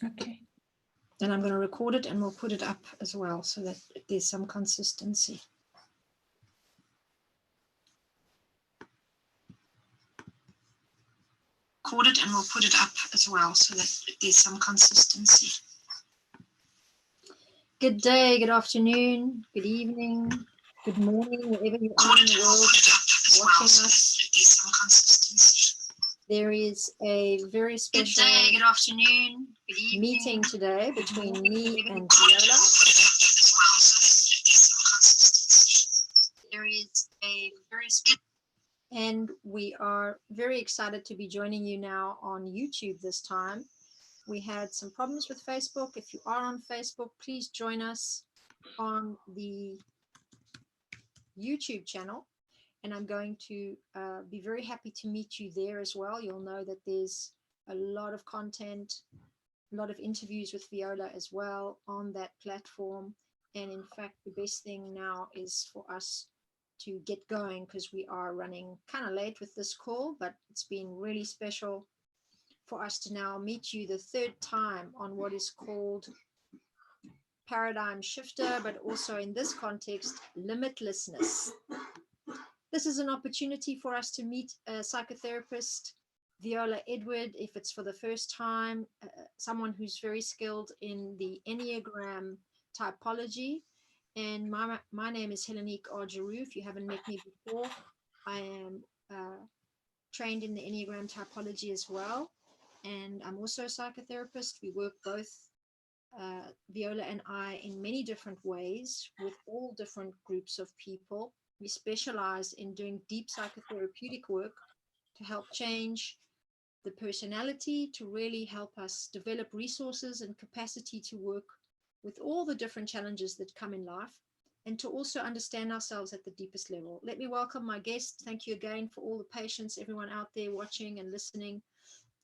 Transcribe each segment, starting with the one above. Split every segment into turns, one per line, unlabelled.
Okay.
And I'm going to record it and we'll put it up as well so that there's some consistency. Record it and we'll put it up as well so that there's some consistency. Good day, good afternoon, good evening, good morning, wherever you are in the world watching us. There's some consistency. There is a very special good day, good afternoon, good evening, meeting today between me and Viola. There is a very special, and we are very excited to be joining you now on YouTube this time. We had some problems with Facebook. If you are on Facebook, please join us on the YouTube channel. And I'm going to be very happy to meet you there as well. You'll know that there's a lot of content, a lot of interviews with Viola as well on that platform. And in fact, the best thing now is for us to get going because we are running kind of late with this call, but it's been really special for us to now meet you the third time on what is called Paradigm Shifter, but also in this context, Limitlessness. This is an opportunity for us to meet a psychotherapist, Viola Edward, if it's for the first time, someone who's very skilled in the Enneagram typology. And my name is Heleniq. If you haven't met me before, I am trained in the Enneagram typology as well. And I'm also a psychotherapist. We work both, Viola and I, in many different ways with all different groups of people. We specialize in doing deep psychotherapeutic work to help change the personality, to really help us develop resources and capacity to work with all the different challenges that come in life, and to also understand ourselves at the deepest level. Let me welcome my guest. Thank you again for all the patience, everyone out there watching and listening.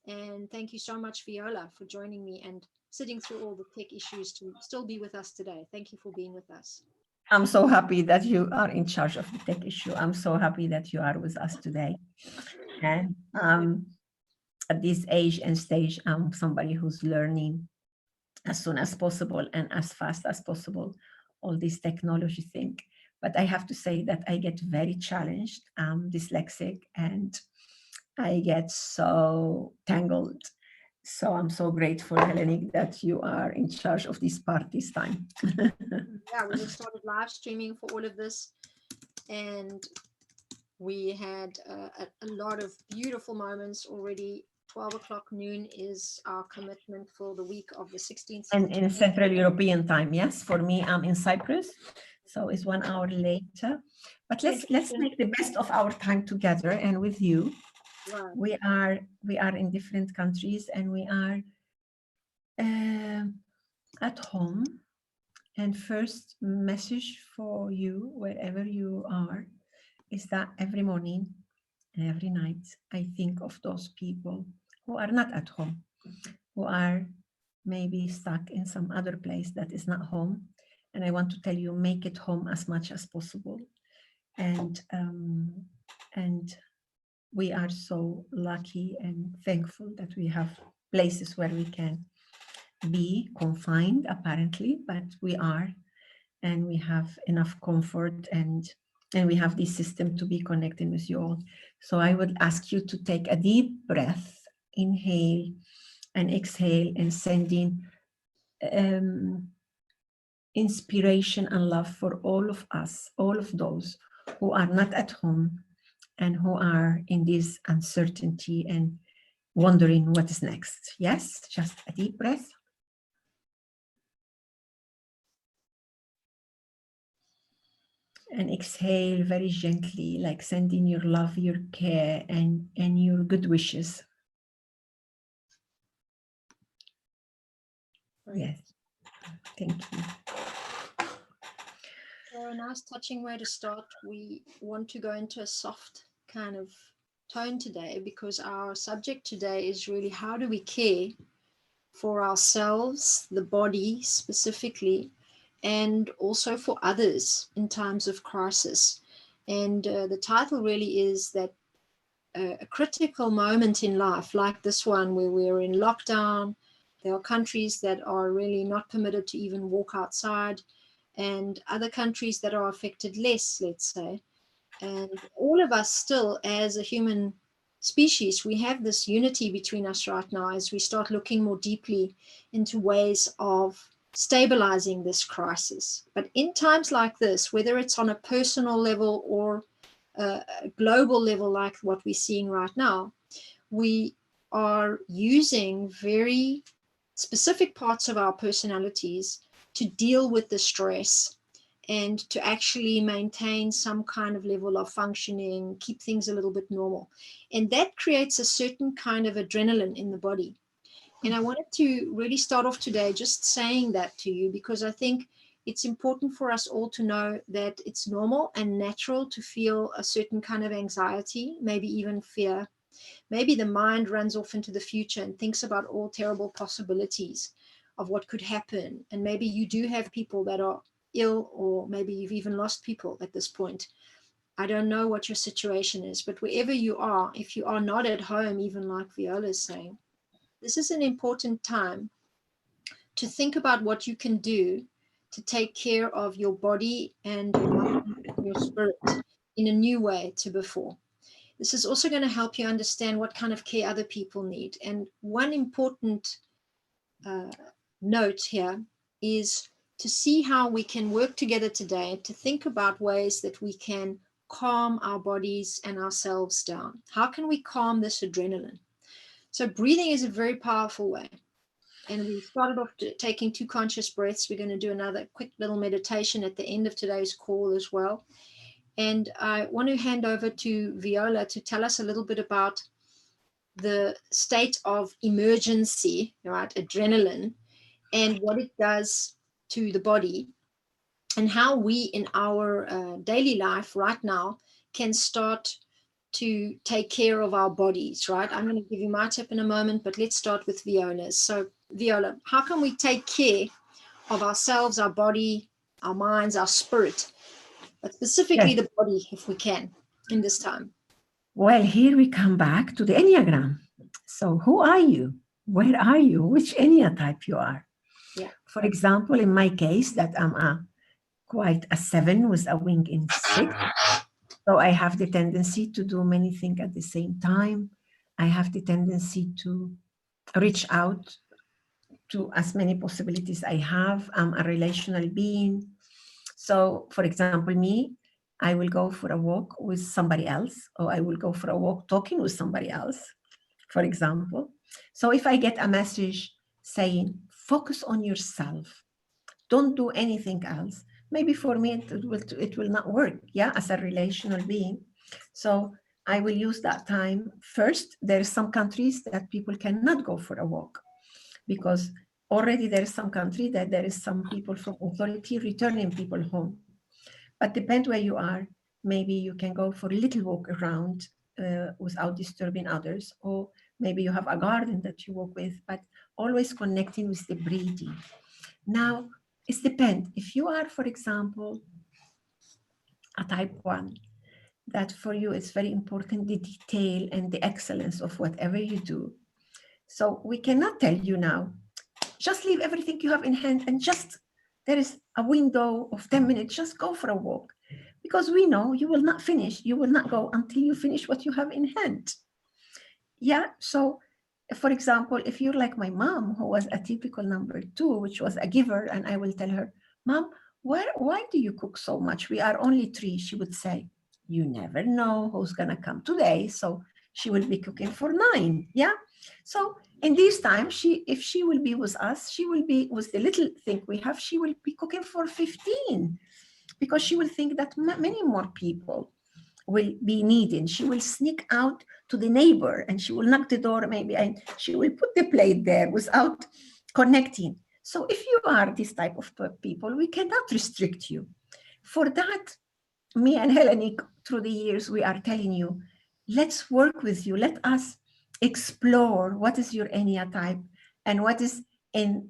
And thank you so much, Viola, for joining me and sitting through all the tech issues to still be with us today. Thank you for being with us.
I'm so happy that you are in charge of the tech issue. I'm so happy that you are with us today. And at this age and stage, I'm somebody who's learning as soon as possible and as fast as possible all this technology thing. But I have to say that I get very challenged. I'm dyslexic and I get so tangled. So I'm so grateful, Heleniq, that you are in charge of this part this time.
Yeah, we just started live streaming for all of this, and we had a lot of beautiful moments already. 12 o'clock noon is our commitment for the week of the 16th.
And in Central European time, yes. For me, I'm in Cyprus, so it's 1 hour later. But let's make the best of our time together and with you. Right. We are in different countries, and we are at home. And first message for you, wherever you are, is that every morning and every night, I think of those people who are not at home, who are maybe stuck in some other place that is not home. And I want to tell you, make it home as much as possible. And we are so lucky and thankful that we have places where we can be confined, apparently, but we are, and we have enough comfort, and we have this system to be connected with you all. So I would ask you to take a deep breath, inhale and exhale, and send in inspiration and love for all of us, all of those who are not at home and who are in this uncertainty and wondering what is next. Yes, just a deep breath. And exhale very gently, like sending your love, your care, and your good wishes. Right. Yes, thank you.
So a nice touching way to start. We want to go into a soft kind of tone today, because our subject today is really how do we care for ourselves, the body specifically, and also for others in times of crisis. And the title really is that a critical moment in life, like this one where we're in lockdown, There are countries that are really not permitted to even walk outside, and other countries that are affected less, let's say. And all of us still, as a human species, we have this unity between us right now as we start looking more deeply into ways of stabilizing this crisis. But in times like this, whether it's on a personal level or a global level like what we're seeing right now, we are using very specific parts of our personalities to deal with the stress and to actually maintain some kind of level of functioning, keep things a little bit normal. And that creates a certain kind of adrenaline in the body. And I wanted to really start off today just saying that to you, because I think it's important for us all to know that it's normal and natural to feel a certain kind of anxiety, maybe even fear. Maybe the mind runs off into the future and thinks about all terrible possibilities of what could happen. And maybe you do have people that are ill, or maybe you've even lost people at this point. I don't know what your situation is, but wherever you are, if you are not at home, even like Viola is saying, this is an important time to think about what you can do to take care of your body and your mind and your spirit in a new way to before. This is also going to help you understand what kind of care other people need. And one important uh, note here is to see how we can work together today to think about ways that we can calm our bodies and ourselves down. How can we calm this adrenaline? So breathing is a very powerful way. And we started off taking 2 conscious breaths. We're going to do another quick little meditation at the end of today's call as well. And I want to hand over to Viola to tell us a little bit about the state of emergency, right, adrenaline, and what it does to the body, and how we in our daily life right now can start to take care of our bodies, right? I'm going to give you my tip in a moment, but let's start with Viola's. So Viola, how can we take care of ourselves, our body, our minds, our spirit, but specifically
Yes.
the body, if we can, in this time?
Well, here we come back to the Enneagram. So who are you? Where are you? Which Ennea type you are?
Yeah.
For example, in my case, that I'm quite a 7 with a wing in 6. So I have the tendency to do many things at the same time. I have the tendency to reach out to as many possibilities I have. I'm a relational being. So, for example, me, I will go for a walk with somebody else, or I will go for a walk talking with somebody else, for example. So if I get a message saying, focus on yourself, don't do anything else, maybe for me it will not work, yeah, as a relational being. So I will use that time. First, there are some countries that people cannot go for a walk because already there is some country that there is some people from authority returning people home. But depend where you are, maybe you can go for a little walk around without disturbing others, or maybe you have a garden that you walk with, but always connecting with the breathing. Now, it depends. If you are, for example, a type 1, that for you it's very important the detail and the excellence of whatever you do. So we cannot tell you now, just leave everything you have in hand and just, there is a window of 10 minutes, just go for a walk. Because we know you will not finish, you will not go until you finish what you have in hand. Yeah, so for example, if you're like my mom, who was a typical number 2, which was a giver, and I will tell her, Mom, why do you cook so much? We are only 3. She would say, you never know who's gonna come today. So she will be cooking for 9. Yeah. So in these times, if she will be with us, she will be with the little thing we have, she will be cooking for 15, because she will think that many more people will be needed. She will sneak out to the neighbor and she will knock the door maybe, and she will put the plate there without connecting. So if you are this type of people, we cannot restrict you. For that, me and Heleniq, through the years, we are telling you, let's work with you. Let us explore what is your Ennea type and what is in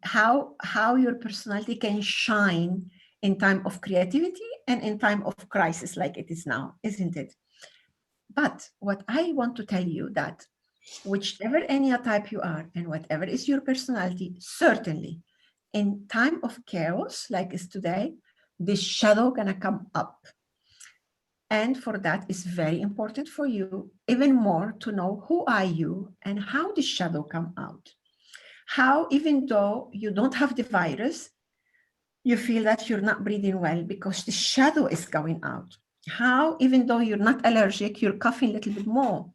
how your personality can shine in time of creativity and in time of crisis like it is now, isn't it? But what I want to tell you that whichever any type you are and whatever is your personality, certainly in time of chaos like is today, this shadow gonna come up. And for that, it's very important for you even more to know who are you and how the shadow come out. How, even though you don't have the virus, you feel that you're not breathing well because the shadow is going out. How, even though you're not allergic, you're coughing a little bit more.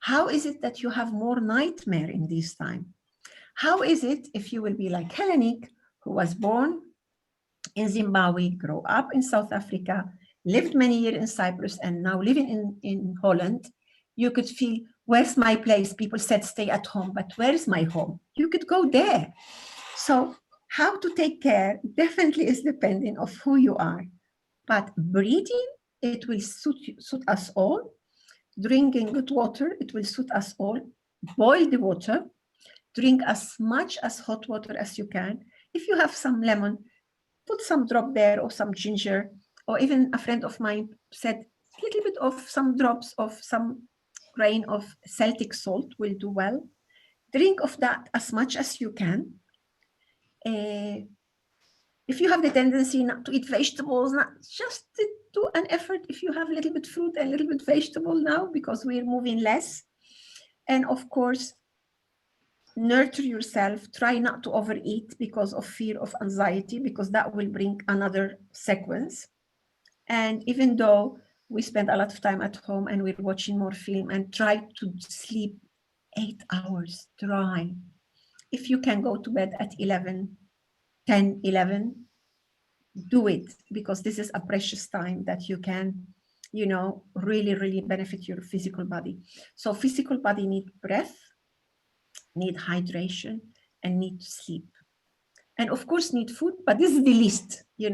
How is it that you have more nightmare in this time? How is it if you will be like Heleniq, who was born in Zimbabwe, grew up in South Africa, lived many years in Cyprus, and now living in Holland? You could feel, where's my place? People said stay at home, but where's my home? You could go there. So how to take care definitely is depending of who you are. But breathing, it will suit us all. Drinking good water, it will suit us all. Boil the water. Drink as much as hot water as you can. If you have some lemon, put some drop there or some ginger. Or even a friend of mine said a little bit of some drops of some grain of Celtic salt will do well. Drink of that as much as you can. If you have the tendency not to eat vegetables, not just to do an effort if you have a little bit fruit and a little bit vegetable now, because we're moving less. And of course, nurture yourself. Try not to overeat because of fear of anxiety, because that will bring another sequence. And even though we spend a lot of time at home and we're watching more film, and try to sleep 8 hours, try. If you can go to bed at 11, 10, 11, do it, because this is a precious time that you can, really, really benefit your physical body. So physical body need breath, need hydration, and need sleep. And of course need food, but this is the least, the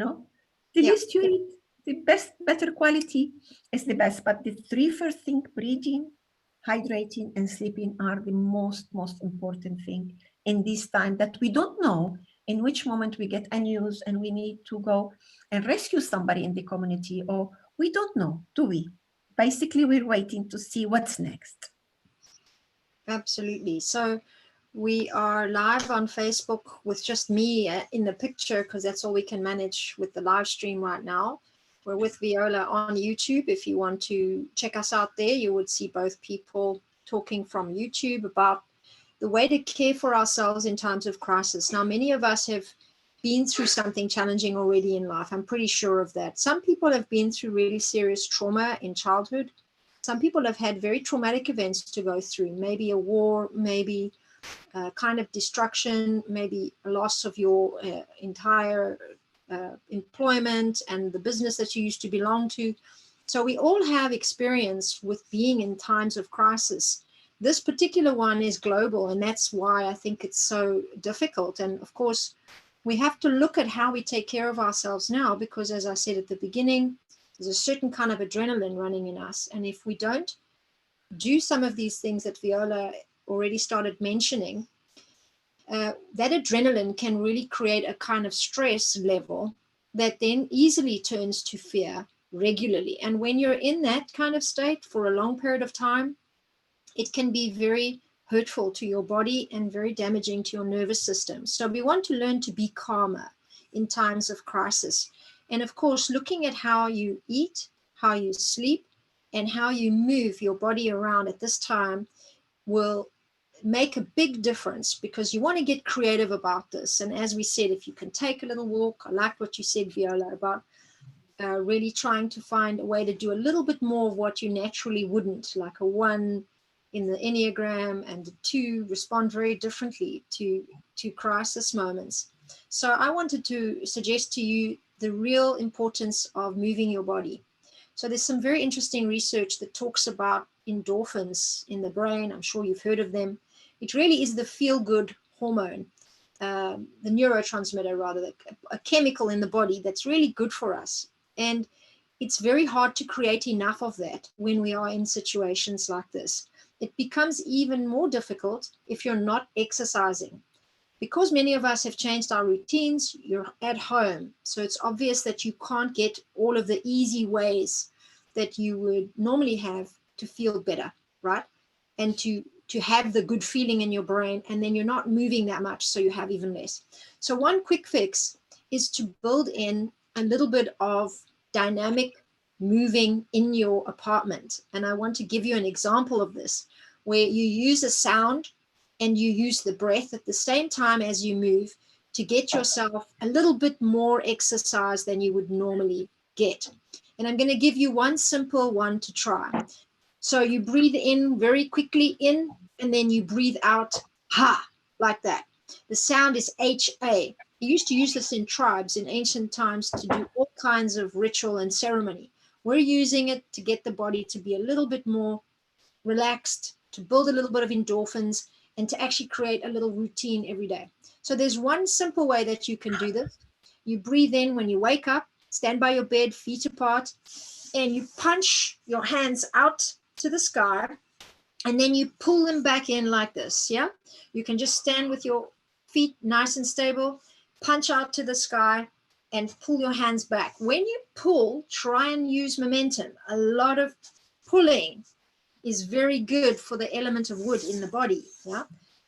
least you eat, the better quality is the best. But the three first thing, breathing, hydrating, and sleeping, are the most important thing in this time that we don't know in which moment we get a news and we need to go and rescue somebody in the community, or we don't know, do we? Basically, we're waiting to see what's next.
Absolutely. So we are live on Facebook with just me in the picture, because that's all we can manage with the live stream right now. We're with Viola on YouTube. If you want to check us out there, you would see both people talking from YouTube about the way to care for ourselves in times of crisis. Now, many of us have been through something challenging already in life. I'm pretty sure of that. Some people have been through really serious trauma in childhood. Some people have had very traumatic events to go through, maybe a war, maybe kind of destruction, maybe a loss of your entire employment and the business that you used to belong to. So we all have experience with being in times of crisis. This particular one is global, and that's why I think it's so difficult. And of course, we have to look at how we take care of ourselves now, because as I said at the beginning, there's a certain kind of adrenaline running in us. And if we don't do some of these things that Viola already started mentioning, that adrenaline can really create a kind of stress level that then easily turns to fear regularly. And when you're in that kind of state for a long period of time, it can be very hurtful to your body and very damaging to your nervous system. So we want to learn to be calmer in times of crisis. And of course, looking at how you eat, how you sleep, and how you move your body around at this time will make a big difference, because you want to get creative about this. And as we said, if you can take a little walk, I like what you said, Viola, about really trying to find a way to do a little bit more of what you naturally wouldn't, like a 1 in the Enneagram and a 2 respond very differently to crisis moments. So I wanted to suggest to you the real importance of moving your body. So there's some very interesting research that talks about endorphins in the brain. I'm sure you've heard of them. It really is the feel-good hormone, the neurotransmitter rather, a chemical in the body that's really good for us. And it's very hard to create enough of that when we are in situations like this. It becomes even more difficult if you're not exercising. Because many of us have changed our routines, you're at home. So it's obvious that you can't get all of the easy ways that you would normally have to feel better, right? And to to have the good feeling in your brain, and then you're not moving that much, so you have even less. So one quick fix is to build in a little bit of dynamic moving in your apartment. And I want to give you an example of this, where you use a sound and you use the breath at the same time as you move to get yourself a little bit more exercise than you would normally get. And I'm going to give you one simple one to try. So you breathe in very quickly in, and then you breathe out, ha, like that. The sound is H-A. They used to use this in tribes in ancient times to do all kinds of ritual and ceremony. We're using it to get the body to be a little bit more relaxed, to build a little bit of endorphins, and to actually create a little routine every day. So there's one simple way that you can do this. You breathe in when you wake up, stand by your bed, feet apart, and you punch your hands out to the sky, and then you pull them back in like this. Yeah, you can just stand with your feet nice and stable, punch out to the sky, and pull your hands back. When you pull, try and use momentum. A lot of pulling is very good for the element of wood in the body. Yeah,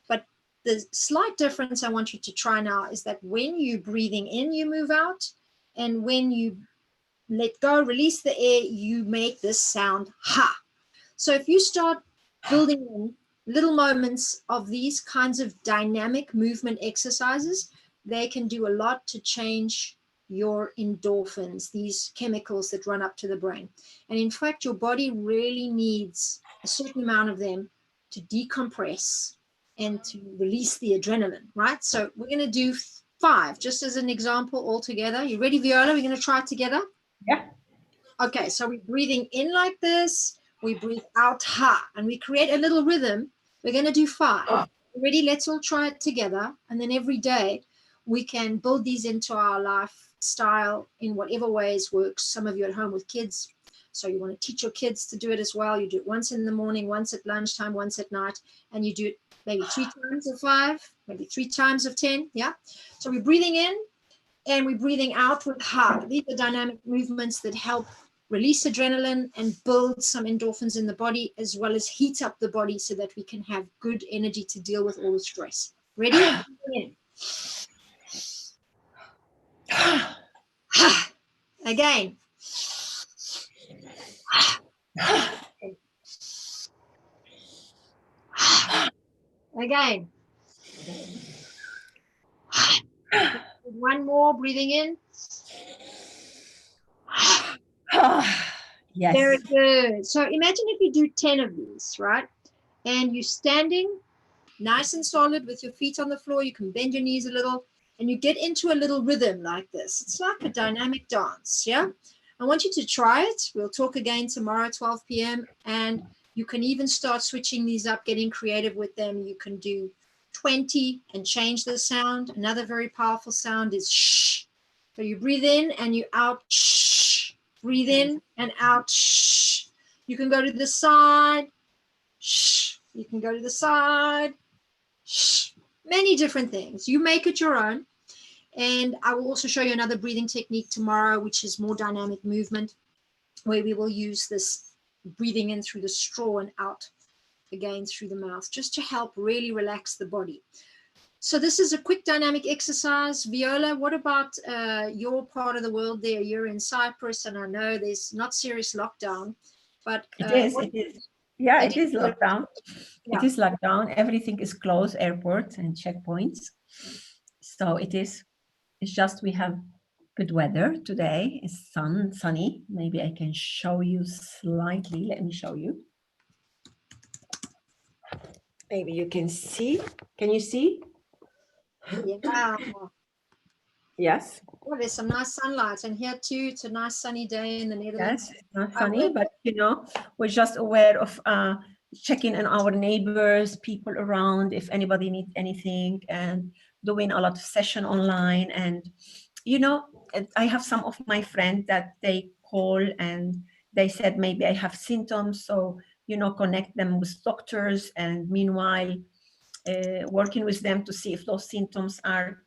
but the slight difference I want you to try now is that when you're breathing in, you move out, and when you let go, release the air, you make this sound ha. So if you start building in little moments of these kinds of dynamic movement exercises, they can do a lot to change your endorphins, these chemicals that run up to the brain. And in fact, your body really needs a certain amount of them to decompress and to release the adrenaline, right? So we're going to do 5, just as an example altogether. You ready, Viola? We're going to try it together?
Yeah.
Okay, so we're breathing in like this. We breathe out, ha, and we create a little rhythm. We're going to do 5. Ready? Let's all try it together. And then every day we can build these into our lifestyle in whatever ways works. Some of you at home with kids, so you want to teach your kids to do it as well. You do it once in the morning, once at lunchtime, once at night, and you do it maybe 3 times of 5, maybe 3 times of 10. Yeah. So we're breathing in and we're breathing out with ha. These are dynamic movements that help release adrenaline and build some endorphins in the body, as well as heat up the body so that we can have good energy to deal with all the stress. Ready? Again. Again. One more, breathing in.
Yes.
Very good. So imagine if you do 10 of these, right? And you're standing nice and solid with your feet on the floor. You can bend your knees a little, and you get into a little rhythm like this. It's like a dynamic dance, yeah? I want you to try it. We'll talk again tomorrow, 12 p.m. And you can even start switching these up, getting creative with them. You can do 20 and change the sound. Another very powerful sound is shh. So you breathe in and you out, shh. Breathe in and out, shh. You can go to the side, shh. You can go to the side, shh. Many different things. You make it your own. And I will also show you another breathing technique tomorrow, which is more dynamic movement, where we will use this breathing in through the straw and out again through the mouth, just to help really relax the body. So this is a quick dynamic exercise. Viola, what about your part of the world there? You're in Cyprus, and I know there's not serious lockdown, but
it is. Yeah, it is lockdown.
Yeah.
It is lockdown. Everything is closed, airports and checkpoints. So it is. It's just we have good weather today. It's sunny. Maybe I can show you slightly. Let me show you. Maybe you can see. Can you see?
Yeah.
Yes.
Well, there's some nice sunlight, and here too, it's a nice sunny day in the Netherlands.
Yes, it's not funny, but we're just aware of checking on our neighbors, people around, if anybody needs anything, and doing a lot of session online. And I have some of my friends that they call and they said maybe I have symptoms, so connect them with doctors, and meanwhile working with them to see if those symptoms are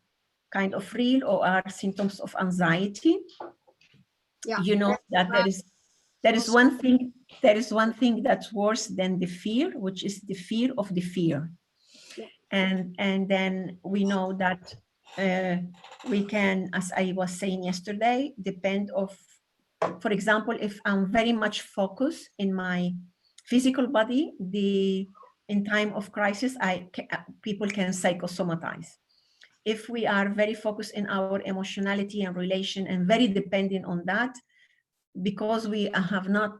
kind of real or are symptoms of anxiety.
Yeah,
that there is There is one thing that's worse than the fear, which is the fear of the fear.
Yeah.
And then we know that we can, as I was saying yesterday, depend of, for example, if I'm very much focused in my physical body, in time of crisis, people can psychosomatize. If we are very focused in our emotionality and relation and very dependent on that, because we have not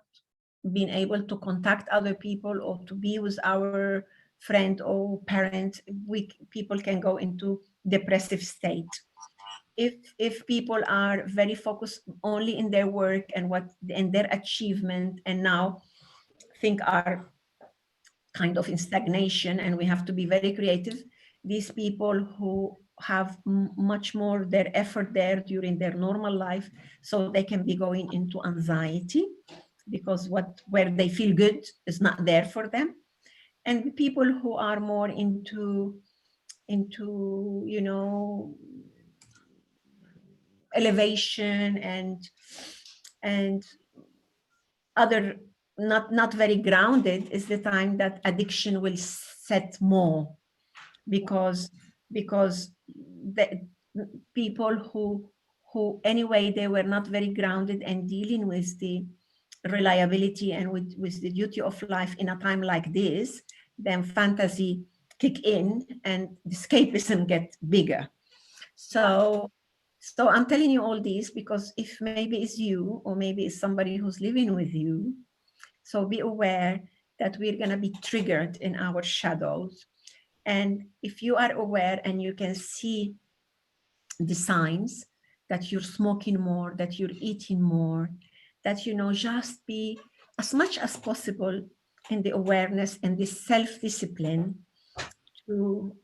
been able to contact other people or to be with our friend or parent, people can go into depressive state. If people are very focused only in their work and their achievement, and now think are kind of in stagnation, and we have to be very creative, these people who have much more their effort there during their normal life, so they can be going into anxiety because where they feel good is not there for them. And people who are more into elevation and other, not very grounded, is the time that addiction will set more, because the people who anyway they were not very grounded and dealing with the reliability and with the duty of life in a time like this, then fantasy kick in and the escapism get bigger. So I'm telling you all this because if maybe it's you or maybe it's somebody who's living with you, so be aware that we're going to be triggered in our shadows. And if you are aware and you can see the signs that you're smoking more, that you're eating more, that, just be as much as possible in the awareness and the self-discipline to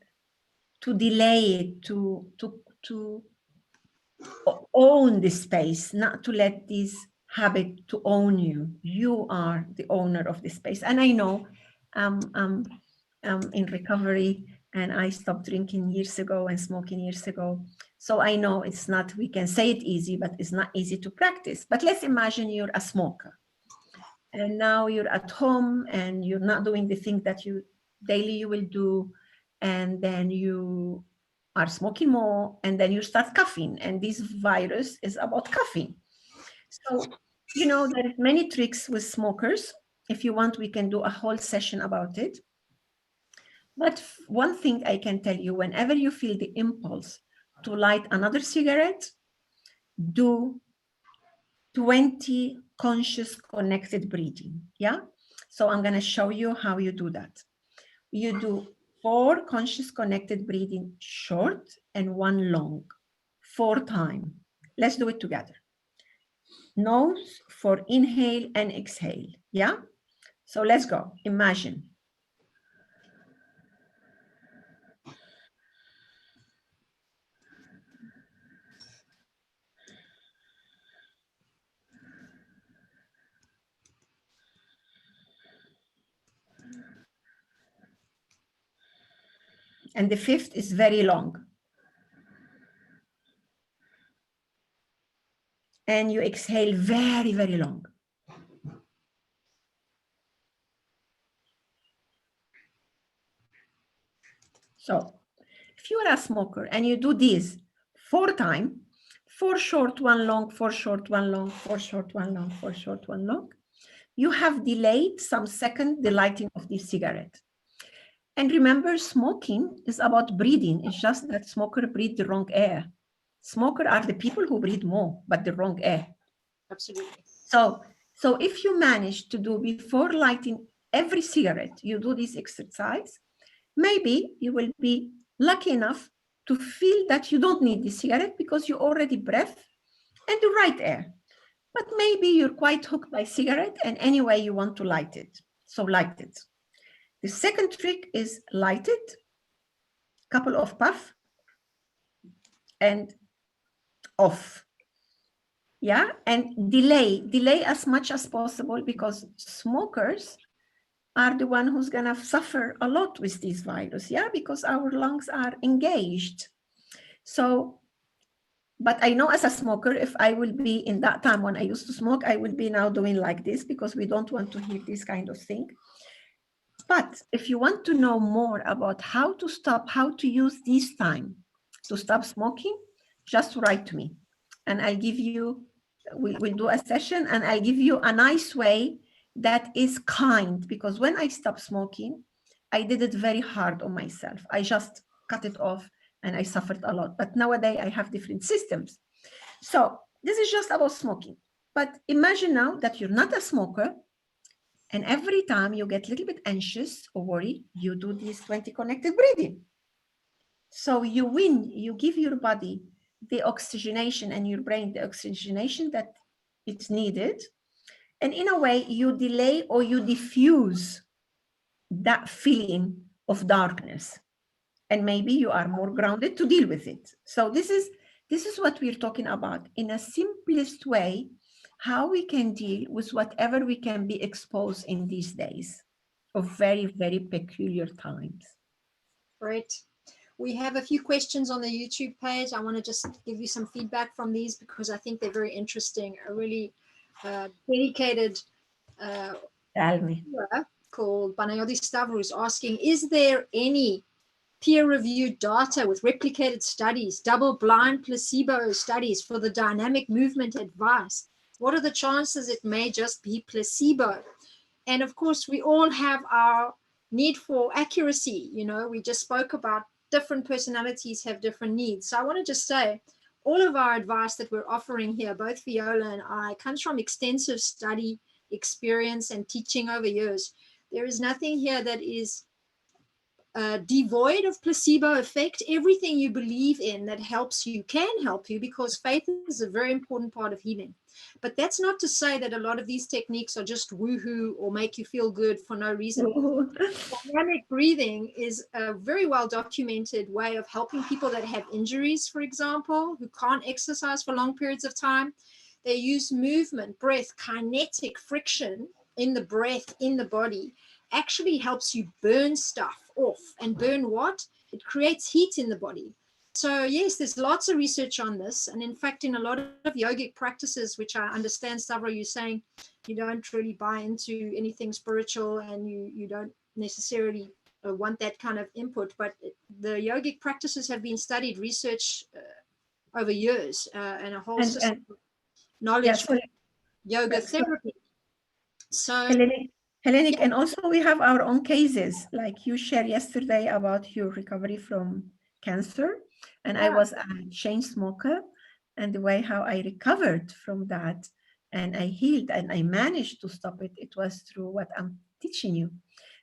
delay it, to own the space, not to let this habit to own you. You are the owner of the space. And I know I'm in recovery and I stopped drinking years ago and smoking years ago. So I know it's not, we can say it easy, but it's not easy to practice. But let's imagine you're a smoker and now you're at home and you're not doing the thing that you will do. And then you are smoking more and then you start coughing, and this virus is about coughing. So, there are many tricks with smokers. If you want, we can do a whole session about it. But one thing I can tell you, whenever you feel the impulse to light another cigarette, do 20 conscious connected breathing. Yeah. So I'm going to show you how you do that. You do 4 conscious connected breathing short and 1 long, 4 times. Let's do it together. Nose for inhale and exhale. Yeah. So let's go. Imagine. And the 5th is very long. And you exhale very, very long. So if you are a smoker and you do this 4 times, 4 short, 1 long, 4 short, 1 long, 4 short, 1 long, 4 short, 1 long, you have delayed some second the lighting of this cigarette. And remember, smoking is about breathing. It's just that smoker breathe the wrong air. Smoker are the people who breathe more, but the wrong air.
Absolutely.
So if you manage to do before lighting every cigarette, you do this exercise, maybe you will be lucky enough to feel that you don't need the cigarette because you already breathe and the right air. But maybe you're quite hooked by cigarette and anyway you want to light it. So light it. The second trick is light it, couple of puff and off. Yeah, and delay as much as possible, because smokers are the one who's gonna suffer a lot with this virus. Yeah, because our lungs are engaged. So But I know as a smoker, if I will be in that time when I used to smoke, I will be now doing like this, because we don't want to hear this kind of thing. But if you want to know more about how to stop, how to use this time to stop smoking, just write to me and I'll give you, we'll do a session and I'll give you a nice way that is kind. Because when I stopped smoking, I did it very hard on myself. I just cut it off and I suffered a lot. But nowadays I have different systems. So this is just about smoking. But imagine now that you're not a smoker, and every time you get a little bit anxious or worried, you do this 20 connected breathing. So you give your body the oxygenation and your brain the oxygenation that it's needed. And in a way, you delay or you diffuse that feeling of darkness. And maybe you are more grounded to deal with it. So this is what we're talking about in a simplest way, how we can deal with whatever we can be exposed in these days of very, very peculiar times.
Great. We have a few questions on the YouTube page. I want to just give you some feedback from these because I think they're very interesting. A really dedicated
Tell me.
called Banayodi Stavro is asking, is there any peer-reviewed data with replicated studies, double-blind placebo studies for the dynamic movement advice? What are the chances it may just be placebo? And of course, we all have our need for accuracy. You know, we just spoke about different personalities have different needs. So I want to just say, all of our advice that we're offering here, both Viola and I, comes from extensive study, experience, and teaching over years. There is nothing here that is devoid of placebo effect. Everything you believe in that helps you can help you, because faith is a very important part of healing. But that's not to say that a lot of these techniques are just woohoo or make you feel good for no reason. Dynamic breathing is a very well documented way of helping people that have injuries, for example, who can't exercise for long periods of time. They use movement, breath, kinetic friction in the breath, in the body, actually helps you burn stuff off. And burn what? It creates heat in the body. So yes, there's lots of research on this. And in fact, in a lot of yogic practices, which I understand, Stavro, you're saying you don't really buy into anything spiritual and you don't necessarily want that kind of input. But the yogic practices have been studied, research over years, and a whole system of knowledge for yoga therapy. So
Heleniq, and also we have our own cases, like you shared yesterday about your recovery from cancer, and I was a chain smoker, and the way how I recovered from that, and I healed, and I managed to stop it. It was through what I'm teaching you.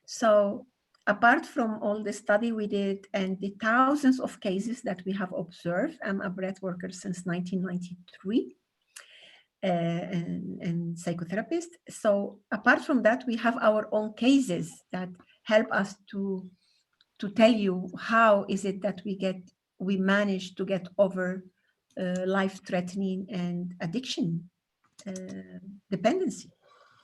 So apart from all the study we did and the thousands of cases that we have observed, I'm a breath worker since 1993. And psychotherapist. So apart from that, we have our own cases that help us to tell you how is it that we manage to get over life-threatening and addiction dependency.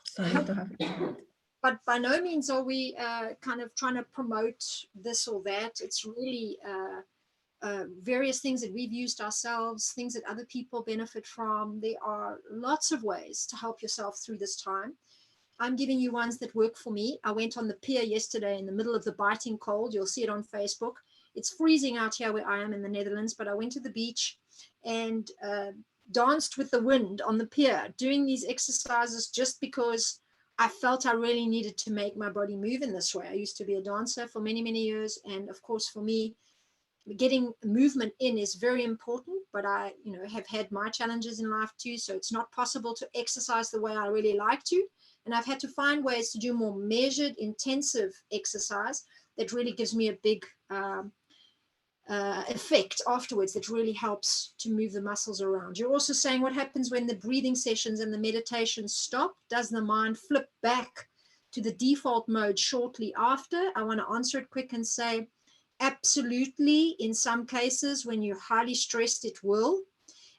Sorry to have it.
But by no means are we kind of trying to promote this or that. It's really various things that we've used ourselves, things that other people benefit from. There are lots of ways to help yourself through this time. I'm giving you ones that work for me. I went on the pier yesterday in the middle of the biting cold. You'll see it on Facebook. It's freezing out here where I am in the Netherlands, but I went to the beach and danced with the wind on the pier, doing these exercises just because I felt I really needed to make my body move in this way. I used to be a dancer for many, many years. And of course, for me, getting movement in is very important, but I, have had my challenges in life too. So it's not possible to exercise the way I really like to. And I've had to find ways to do more measured, intensive exercise that really gives me a big effect afterwards that really helps to move the muscles around. You're also saying what happens when the breathing sessions and the meditation stop? Does the mind flip back to the default mode shortly after? I want to answer it quick and say, absolutely. In some cases, when you're highly stressed, it will.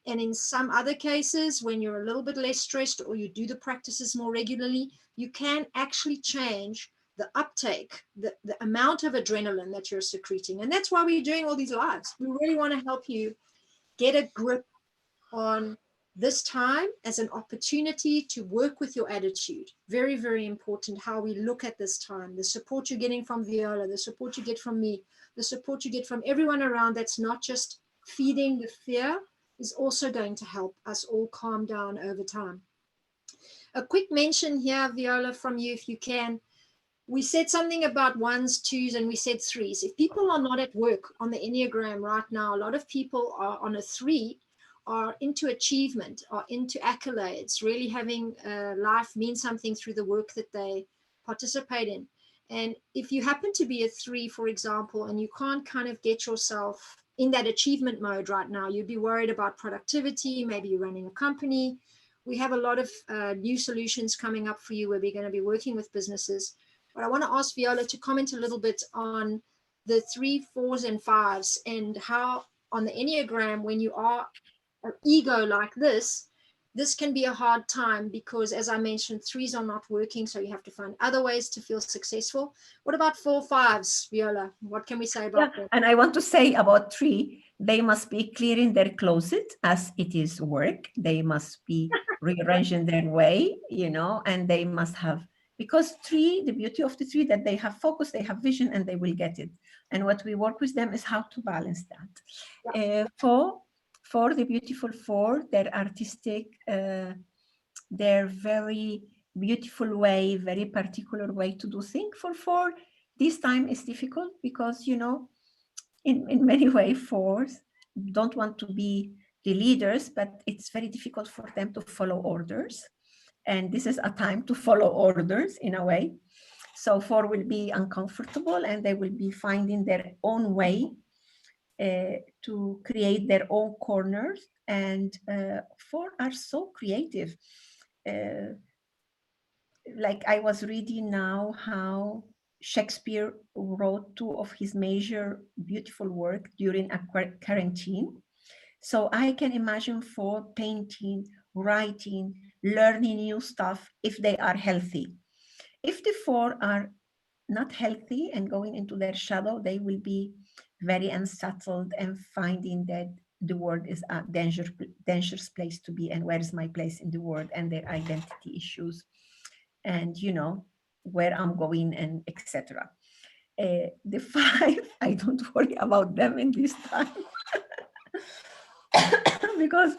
And in some other cases, when you're a little bit less stressed or you do the practices more regularly, you can actually change the uptake, the amount of adrenaline that you're secreting. And that's why we're doing all these lives. We really want to help you get a grip on this time as an opportunity to work with your attitude. Very, very important how we look at this time. The support you're getting from Viola, the support you get from me, the support you get from everyone around that's not just feeding the fear is also going to help us all calm down over time. A quick mention here, Viola, from you, if you can. We said something about ones, twos, and we said threes. If people are not at work on the Enneagram right now, a lot of people are on a 3, are into achievement, are into accolades, really having life mean something through the work that they participate in. And if you happen to be a 3, for example, and you can't kind of get yourself in that achievement mode right now, you'd be worried about productivity, maybe you're running a company. We have a lot of new solutions coming up for you where we're going to be working with businesses. But I want to ask Viola to comment a little bit on the 3, 4s, and 5s, and how on the Enneagram, when you are an ego like this can be a hard time because, as I mentioned, 3s are not working, so you have to find other ways to feel successful. What about 4, 5s, Viola? What can we say about them?
And I want to say about 3, they must be clearing their closet as it is work. They must be rearranging their way, and they must have, because 3, the beauty of the 3, that they have focus, they have vision, and they will get it. And what we work with them is how to balance that.
Yeah.
4, the beautiful 4, they're artistic, their very beautiful way, very particular way to do things. For 4, this time is difficult because, in many ways, 4s don't want to be the leaders, but it's very difficult for them to follow orders. And this is a time to follow orders in a way. So 4 will be uncomfortable and they will be finding their own way to create their own corners. And 4 are so creative. Like I was reading now how Shakespeare wrote 2 of his major beautiful work during a quarantine. So I can imagine 4 painting, writing, learning new stuff if they are healthy. If the 4 are not healthy and going into their shadow, they will be very unsettled and finding that the world is a dangerous place to be, and where is my place in the world, and their identity issues, and where I'm going, and etc. The 5, I don't worry about them in this time because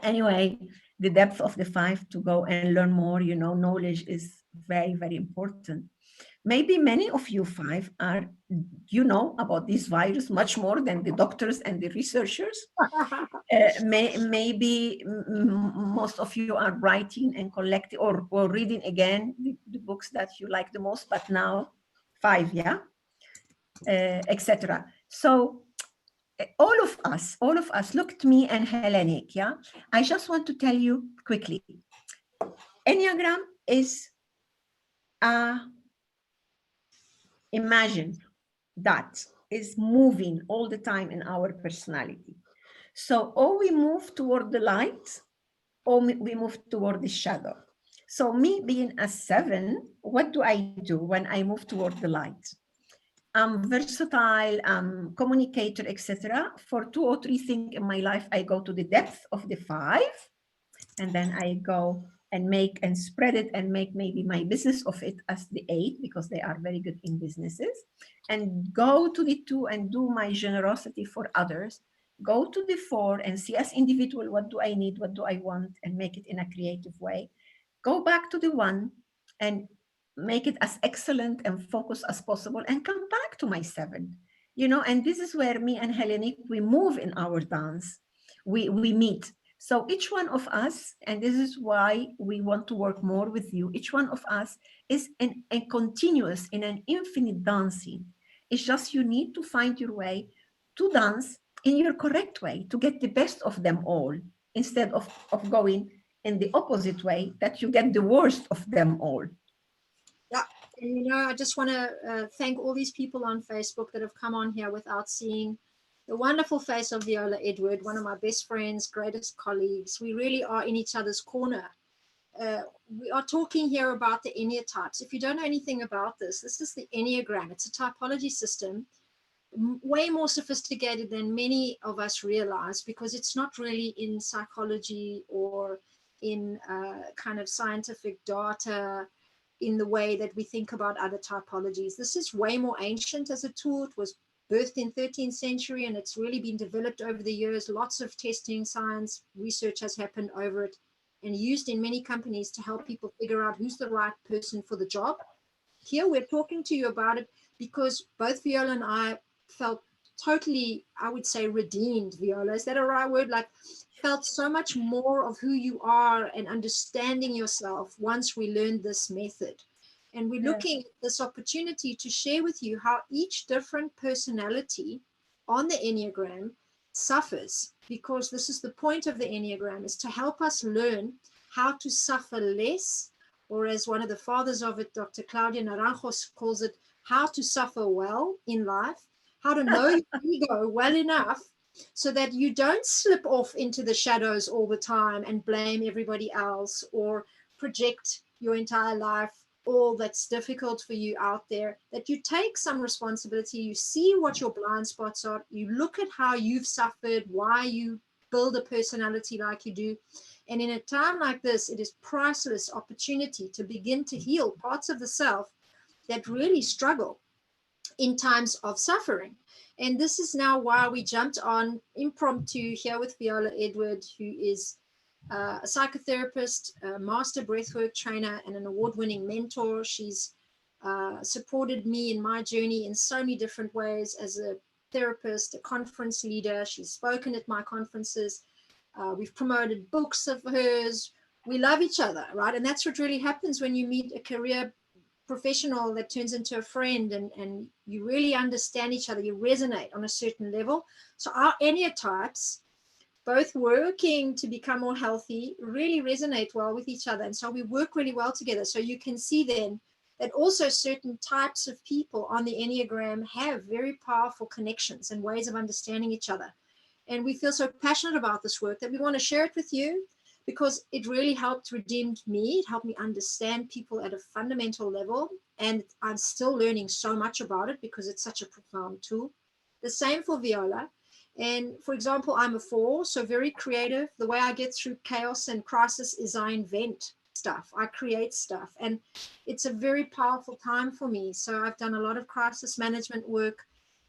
anyway, the depth of the 5 to go and learn more, knowledge is very, very important. Maybe many of you 5 are, about this virus much more than the doctors and the researchers. Maybe most of you are writing and collecting or reading again the books that you like the most, but now 5, yeah, etc. So all of us, look at me and Heleniq, yeah? I just want to tell you quickly, Enneagram is imagine that is moving all the time in our personality. So or we move toward the light, or we move toward the shadow. So me being a 7, what do I do when I move toward the light? I'm versatile, I'm communicator, etc. For 2 or 3 things in my life, I go to the depth of the 5, and then I go and make and spread it and make maybe my business of it as the 8, because they are very good in businesses, and go to the 2 and do my generosity for others. Go to the 4 and see as individual, what do I need, what do I want, and make it in a creative way. Go back to the 1 and make it as excellent and focused as possible, and come back to my 7. And this is where me and Heleniq, we move in our dance. We meet. So each one of us, and this is why we want to work more with you, each one of us is a continuous, in an infinite dancing. It's just you need to find your way to dance in your correct way, to get the best of them all, instead of going in the opposite way, that you get the worst of them all.
Yeah, and I just want to thank all these people on Facebook that have come on here without seeing the wonderful face of Viola Edward, one of my best friends, greatest colleagues. We really are in each other's corner. We are talking here about the Enneatypes. If you don't know anything about this, this is the Enneagram. It's a typology system way more sophisticated than many of us realize, because it's not really in psychology or in kind of scientific data in the way that we think about other typologies. This is way more ancient as a tool. It was birthed in 13th century, and it's really been developed over the years. Lots of testing, science, research has happened over it, and used in many companies to help people figure out who's the right person for the job. Here we're talking to you about it because both Viola and I felt totally, I would say, redeemed. Viola, is that a right word? Like, felt so much more of who you are and understanding yourself once we learned this method. And we're looking at this opportunity to share with you how each different personality on the Enneagram suffers, because this is the point of the Enneagram, is to help us learn how to suffer less, or as one of the fathers of it, Dr. Claudia Naranjos, calls it, how to suffer well in life, how to know your ego well enough so that you don't slip off into the shadows all the time and blame everybody else or project your entire life, all that's difficult for you out there, that you take some responsibility, you see what your blind spots are, you look at how you've suffered, why you build a personality like you do. And in a time like this, it is priceless opportunity to begin to heal parts of the self that really struggle in times of suffering. And this is now why we jumped on impromptu here with Viola Edward, who is a psychotherapist, a master breathwork trainer, and an award-winning mentor. She's supported me in my journey in so many different ways as a therapist, a conference leader. She's spoken at my conferences. We've promoted books of hers. We love each other, right? And that's what really happens when you meet a career professional that turns into a friend, and you really understand each other. You resonate on a certain level. So our Enneatypes, both working to become more healthy, really resonate well with each other. And so we work really well together. So you can see then that also certain types of people on the Enneagram have very powerful connections and ways of understanding each other. And we feel so passionate about this work that we want to share it with you, because it really helped redeem me. It helped me understand people at a fundamental level. And I'm still learning so much about it because it's such a profound tool. The same for Viola. And for example, I'm a 4, so very creative. The way I get through chaos and crisis is I invent stuff. I create stuff. And it's a very powerful time for me. So I've done a lot of crisis management work.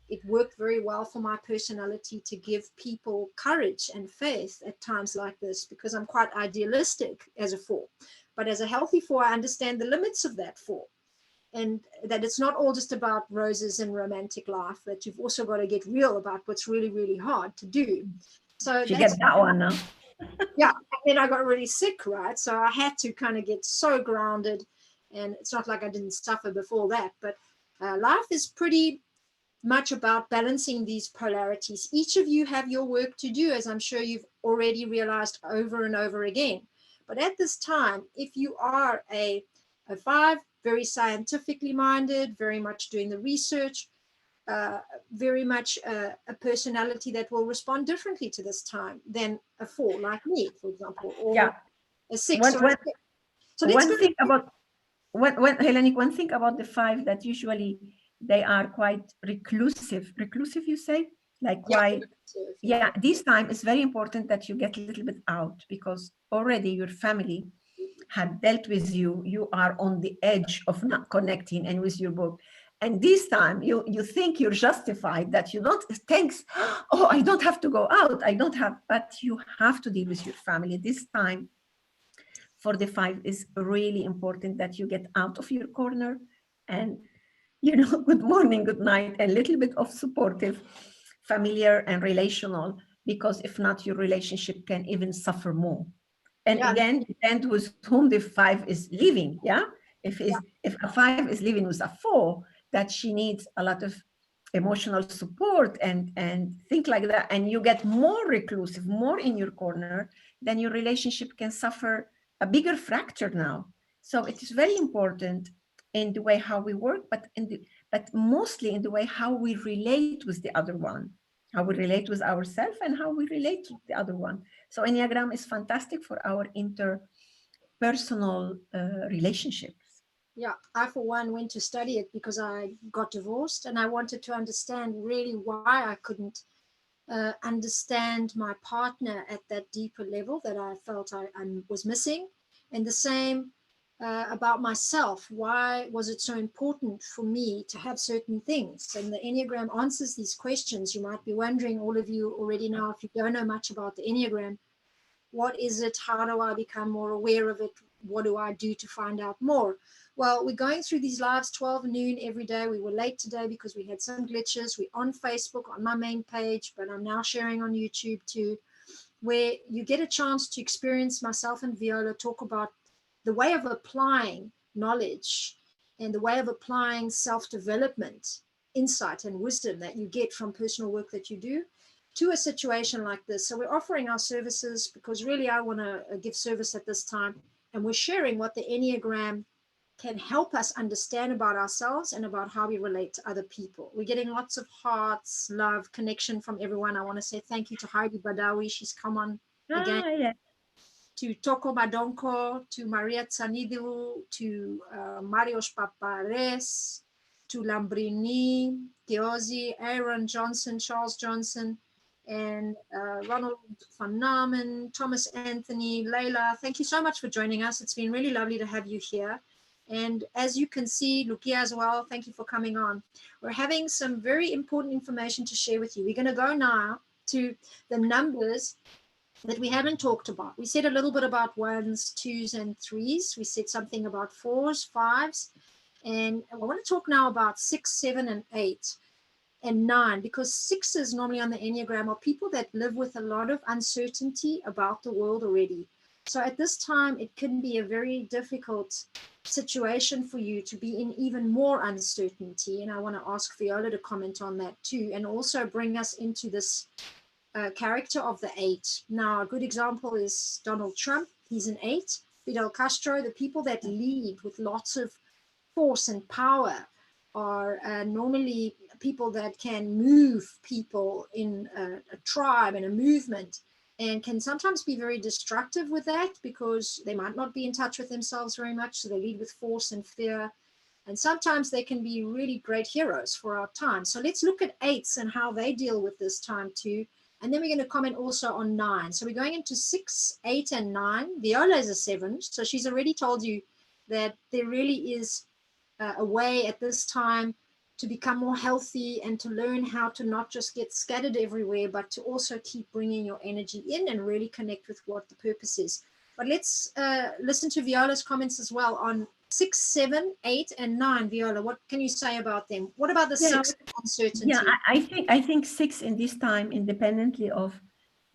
It worked very well for my personality to give people courage and faith at times like this, because I'm quite idealistic as a 4. But as a healthy 4, I understand the limits of that 4. And that it's not all just about roses and romantic life, that you've also got to get real about what's really, really hard to do. So
you get that one now.
Yeah. And then I got really sick, right? So I had to kind of get so grounded. And it's not like I didn't suffer before that, but life is pretty much about balancing these polarities. Each of you have your work to do, as I'm sure you've already realized over and over again. But at this time, if you are a 5, very scientifically minded, very much doing the research, very much a personality that will respond differently to this time than a 4, like me, for example, or a 6.
One thing about Heleniq, one thing about the 5, that usually they are quite reclusive. Reclusive, you say? Like quite, this time it's very important that you get a little bit out, because already your family had dealt with you. You are on the edge of not connecting, and with your book. And this time you think you're justified, that you don't, thanks, oh, I don't have to go out. I don't have, but you have to deal with your family. This time for the 5 is really important that you get out of your corner and, good morning, good night, a little bit of supportive, familiar and relational, because if not, your relationship can even suffer more. And again, depend with whom the 5 is living. If a 5 is living with a 4, that she needs a lot of emotional support and think like that, and you get more reclusive, more in your corner, then your relationship can suffer a bigger fracture now. So it is very important in the way how we work, but mostly in the way how we relate with the other one, how we relate with ourselves and how we relate to the other one. So Enneagram is fantastic for our interpersonal relationships.
Yeah, I for one went to study it because I got divorced and I wanted to understand really why I couldn't understand my partner at that deeper level that I felt I was missing. And the same about myself. Why was it so important for me to have certain things? And the Enneagram answers these questions. You might be wondering, all of you already know, if you don't know much about the Enneagram, what is it? How do I become more aware of it? What do I do to find out more? Well, we're going through these lives 12 noon every day. We were late today because we had some glitches. We're on Facebook on my main page, but I'm now sharing on YouTube too, where you get a chance to experience myself and Viola talk about the way of applying knowledge and the way of applying self-development, insight and wisdom that you get from personal work that you do to a situation like this. So we're offering our services because really I want to give service at this time, and we're sharing what the Enneagram can help us understand about ourselves and about how we relate to other people. We're getting lots of hearts, love, connection from everyone. I want to say thank you to Heidi Badawi. She's come on again.
Yeah.
To Toko Madonko, to Maria Tsanidu, to Marios Papares, to Lambrini, Diozi, Aaron Johnson, Charles Johnson, and Ronald van Namen, Thomas Anthony, Leila. Thank you so much for joining us. It's been really lovely to have you here. And as you can see, Lukia as well, thank you for coming on. We're having some very important information to share with you. We're going to go now to the numbers that we haven't talked about. We said a little bit about ones, twos, and threes. We said something about fours, fives. And I want to talk now about 6, 7, and 8 and 9, because sixes normally on the Enneagram are people that live with a lot of uncertainty about the world already. So at this time, it can be a very difficult situation for you to be in even more uncertainty. And I want to ask Viola to comment on that too, and also bring us into this character of the 8. Now, a good example is Donald Trump. He's an 8. Fidel Castro, the people that lead with lots of force and power are normally people that can move people in a tribe and a movement, and can sometimes be very destructive with that because they might not be in touch with themselves very much. So they lead with force and fear. And sometimes they can be really great heroes for our time. So let's look at 8s and how they deal with this time too. And then we're going to comment also on 9. So we're going into 6, 8, and 9. Viola is a 7. So she's already told you that there really is a way at this time to become more healthy and to learn how to not just get scattered everywhere, but to also keep bringing your energy in and really connect with what the purpose is. But let's listen to Viola's comments as well on 6, 7, 8, and 9. Viola, what can you say about them? What about the 6 uncertainty?
Yeah, I think 6 in this time, independently of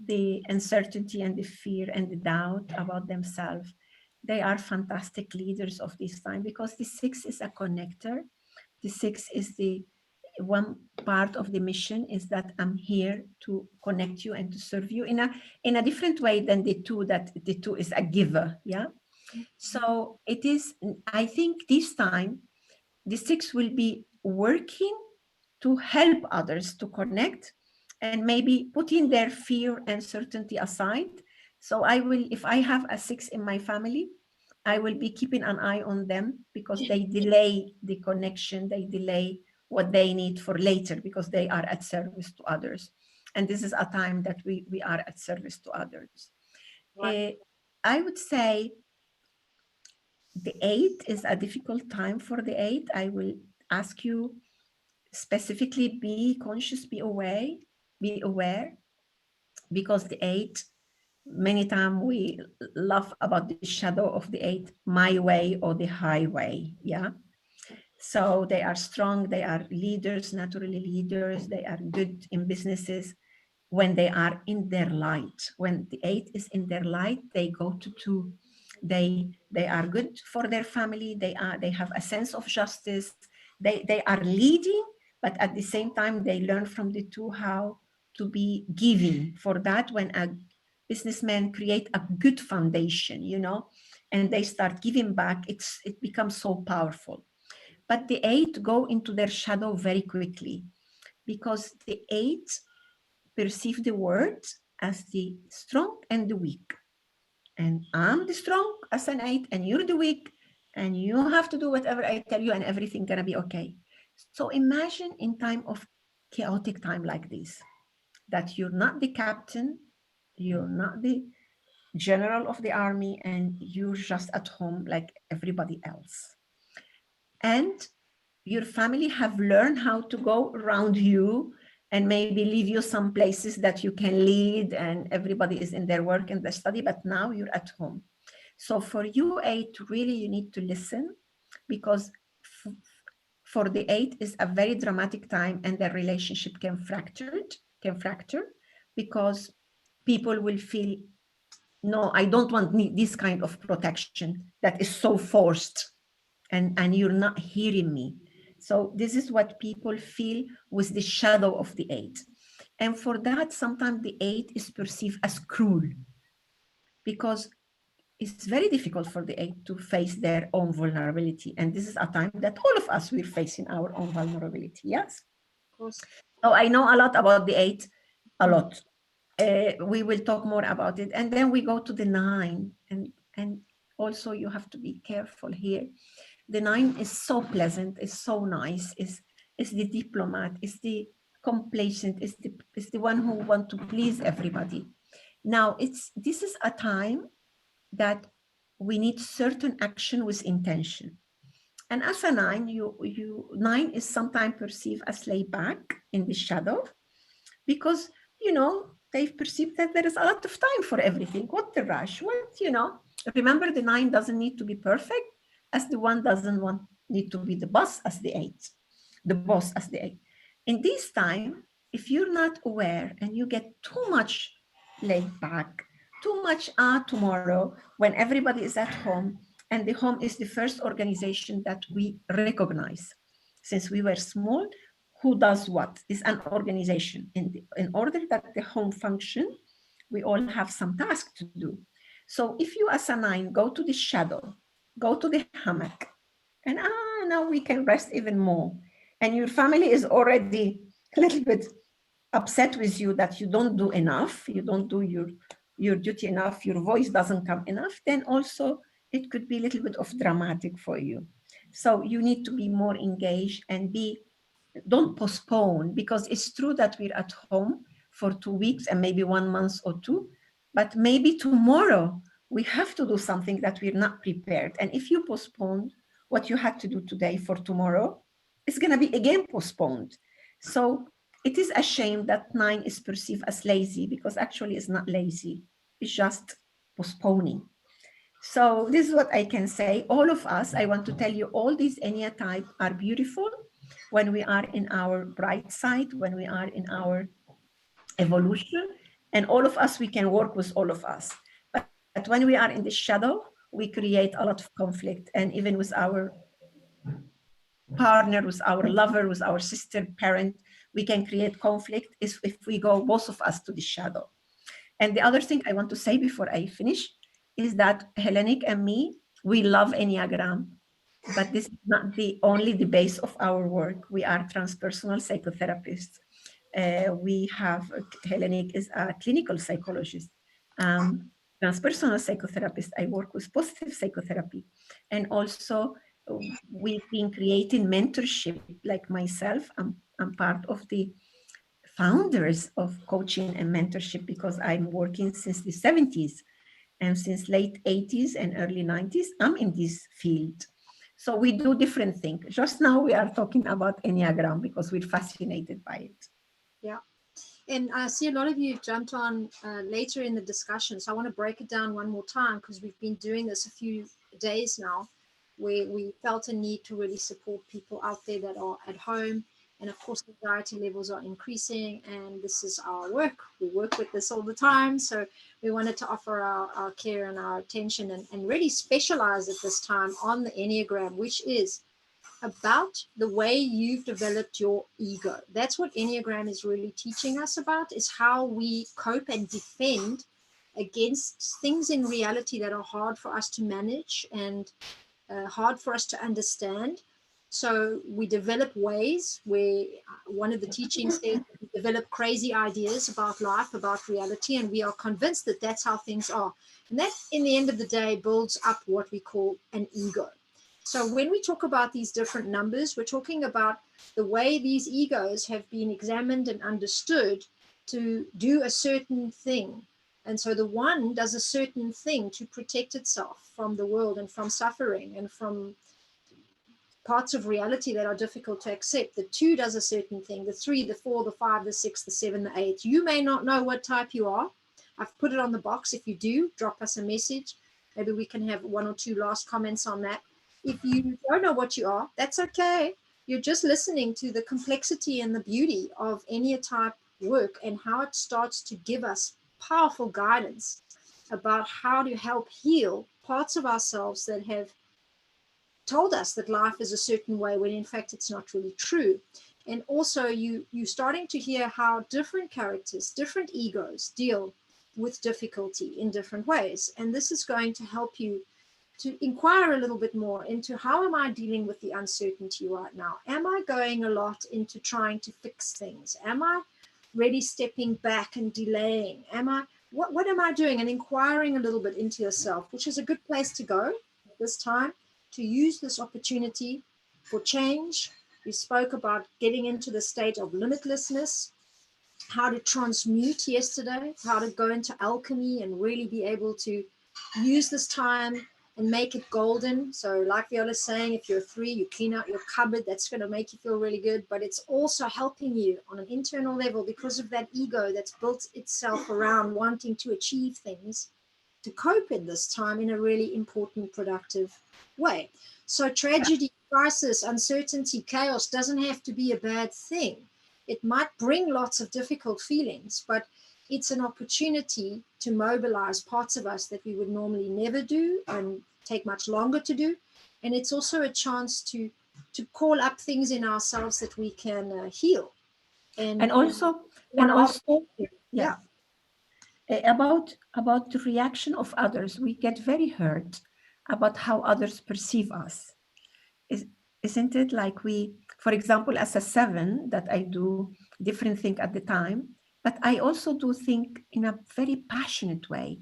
the uncertainty and the fear and the doubt about themselves, they are fantastic leaders of this time, because the 6 is a connector. The 6 is the one part of the mission, is that I'm here to connect you and to serve you in a different way than the 2, that the 2 is a giver. Yeah. So it is, I think this time the 6 will be working to help others to connect, and maybe putting their fear and certainty aside. So I will, if I have a 6 in my family, I will be keeping an eye on them, because they delay the connection, they delay what they need for later, because they are at service to others. And this is a time that we are at service to others.
Right.
I would say the 8 is a difficult time for the 8. I will ask you specifically, be conscious, be aware, because the 8, many times we laugh about the shadow of the 8, my way or the highway. Yeah. So they are strong, they are leaders, naturally leaders, they are good in businesses when they are in their light. When the 8 is in their light, they go to 2. They are good for their family, they have a sense of justice, they are leading, but at the same time they learn from the 2 how to be giving. For that, when a businessman create a good foundation, and they start giving back, it becomes so powerful. But the 8 go into their shadow very quickly, because the 8 perceive the world as the strong and the weak. And I'm the strong as an 8, and you're the weak. and you have to do whatever I tell you, and everything gonna be okay. So imagine in time of chaotic time like this, that you're not the captain, you're not the general of the army, and you're just at home like everybody else. And your family have learned how to go around you and maybe leave you some places that you can lead, and everybody is in their work and their study, but now you're at home. So for you eight, really you need to listen, because for the eight is a very dramatic time, and their relationship can fracture, because people will feel, no, I don't want this kind of protection that is so forced, and you're not hearing me. So this is what people feel with the shadow of the eight. And for that, sometimes the eight is perceived as cruel, because it's very difficult for the eight to face their own vulnerability. And this is a time that all of us will face in our own vulnerability. Yes.
Of course.
So I know a lot about the eight, a
Mm.
lot. We will talk more about it. And then we go to the nine. And also you have to be careful here. The nine is so pleasant, is so nice, is the diplomat, is the complacent, is the one who want to please everybody. Now this is a time that we need certain action with intention. And as a nine, nine is sometimes perceived as laid back in the shadow, because they've perceived that there is a lot of time for everything. What the rush? What. Remember, the nine doesn't need to be perfect, as the one doesn't need to be the boss as the eight, the boss as the eight. In this time, if you're not aware and you get too much laid back, too much tomorrow, when everybody is at home, and the home is the first organization that we recognize since we were small. Who does what is an organization. In order that the home function, we all have some task to do. So if you as a nine go to the shadow, go to the hammock, and now we can rest even more, and your family is already a little bit upset with you that you don't do enough, you don't do your duty enough, your voice doesn't come enough, then also it could be a little bit of dramatic for you. So you need to be more engaged and don't postpone, because it's true that we're at home for 2 weeks and maybe 1 month or two, but maybe tomorrow we have to do something that we're not prepared. And if you postpone what you had to do today for tomorrow, it's going to be again postponed. So it is a shame that nine is perceived as lazy, because actually it's not lazy, it's just postponing. So this is what I can say. All of us, I want to tell you, all these Enya type are beautiful when we are in our bright side, when we are in our evolution, and all of us, we can work with all of us. But when we are in the shadow, we create a lot of conflict, and even with our partner, with our lover, with our sister, parent, we can create conflict if we go, both of us, to the shadow. And the other thing I want to say before I finish is that Heleniq and me, we love Enneagram, but this is not the base of our work. We are transpersonal psychotherapists. We have, Heleniq is a clinical psychologist, transpersonal psychotherapist. I work with positive psychotherapy. And also we've been creating mentorship, like myself. I'm part of the founders of coaching and mentorship, because I'm working since the 70s, and since late 80s and early 90s, I'm in this field. So we do different things. Just now we are talking about Enneagram because we're fascinated by it.
Yeah. And I see a lot of you jumped on later in the discussion. So I want to break it down one more time, because we've been doing this a few days now, where we felt a need to really support people out there that are at home. And of course, anxiety levels are increasing, and this is our work. We work with this all the time. So we wanted to offer our care and our attention, and really specialize at this time on the Enneagram, which is about the way you've developed your ego. That's what Enneagram is really teaching us about, is how we cope and defend against things in reality that are hard for us to manage and hard for us to understand. So we develop ways where one of the teachings says we develop crazy ideas about life, about reality, and we are convinced that that's how things are. And that, in the end of the day, builds up what we call an ego. So when we talk about these different numbers, we're talking about the way these egos have been examined and understood to do a certain thing. And so the one does a certain thing to protect itself from the world and from suffering and from parts of reality that are difficult to accept. The two does a certain thing. The three, the four, the five, the six, the seven, the eight. You may not know what type you are. I've put it on the box. If you do, drop us a message. Maybe we can have one or two last comments on that. If you don't know what you are, that's okay. You're just listening to the complexity and the beauty of any type work and how it starts to give us powerful guidance about how to help heal parts of ourselves that have told us that life is a certain way when in fact it's not really true. And also you're starting to hear how different characters, different egos deal with difficulty in different ways. And this is going to help you to inquire a little bit more into how am I dealing with the uncertainty right now? Am I going a lot into trying to fix things? Am I really stepping back and delaying? What am I doing? And inquiring a little bit into yourself, which is a good place to go at this time, to use this opportunity for change. We spoke about getting into the state of limitlessness, how to transmute yesterday, how to go into alchemy and really be able to use this time and make it golden. So like Viola's saying, if you're a 3, you clean out your cupboard, that's going to make you feel really good. But it's also helping you on an internal level because of that ego that's built itself around wanting to achieve things to cope in this time in a really important, productive way. So tragedy, crisis, uncertainty, chaos doesn't have to be a bad thing. It might bring lots of difficult feelings, but it's an opportunity to mobilize parts of us that we would normally never do and take much longer to do. And it's also a chance to call up things in ourselves that we can heal.
And also, yeah. About the reaction of others, we get very hurt about how others perceive us. Isn't it like for example, as a 7, that I do different thing at the time, but I also do think in a very passionate way.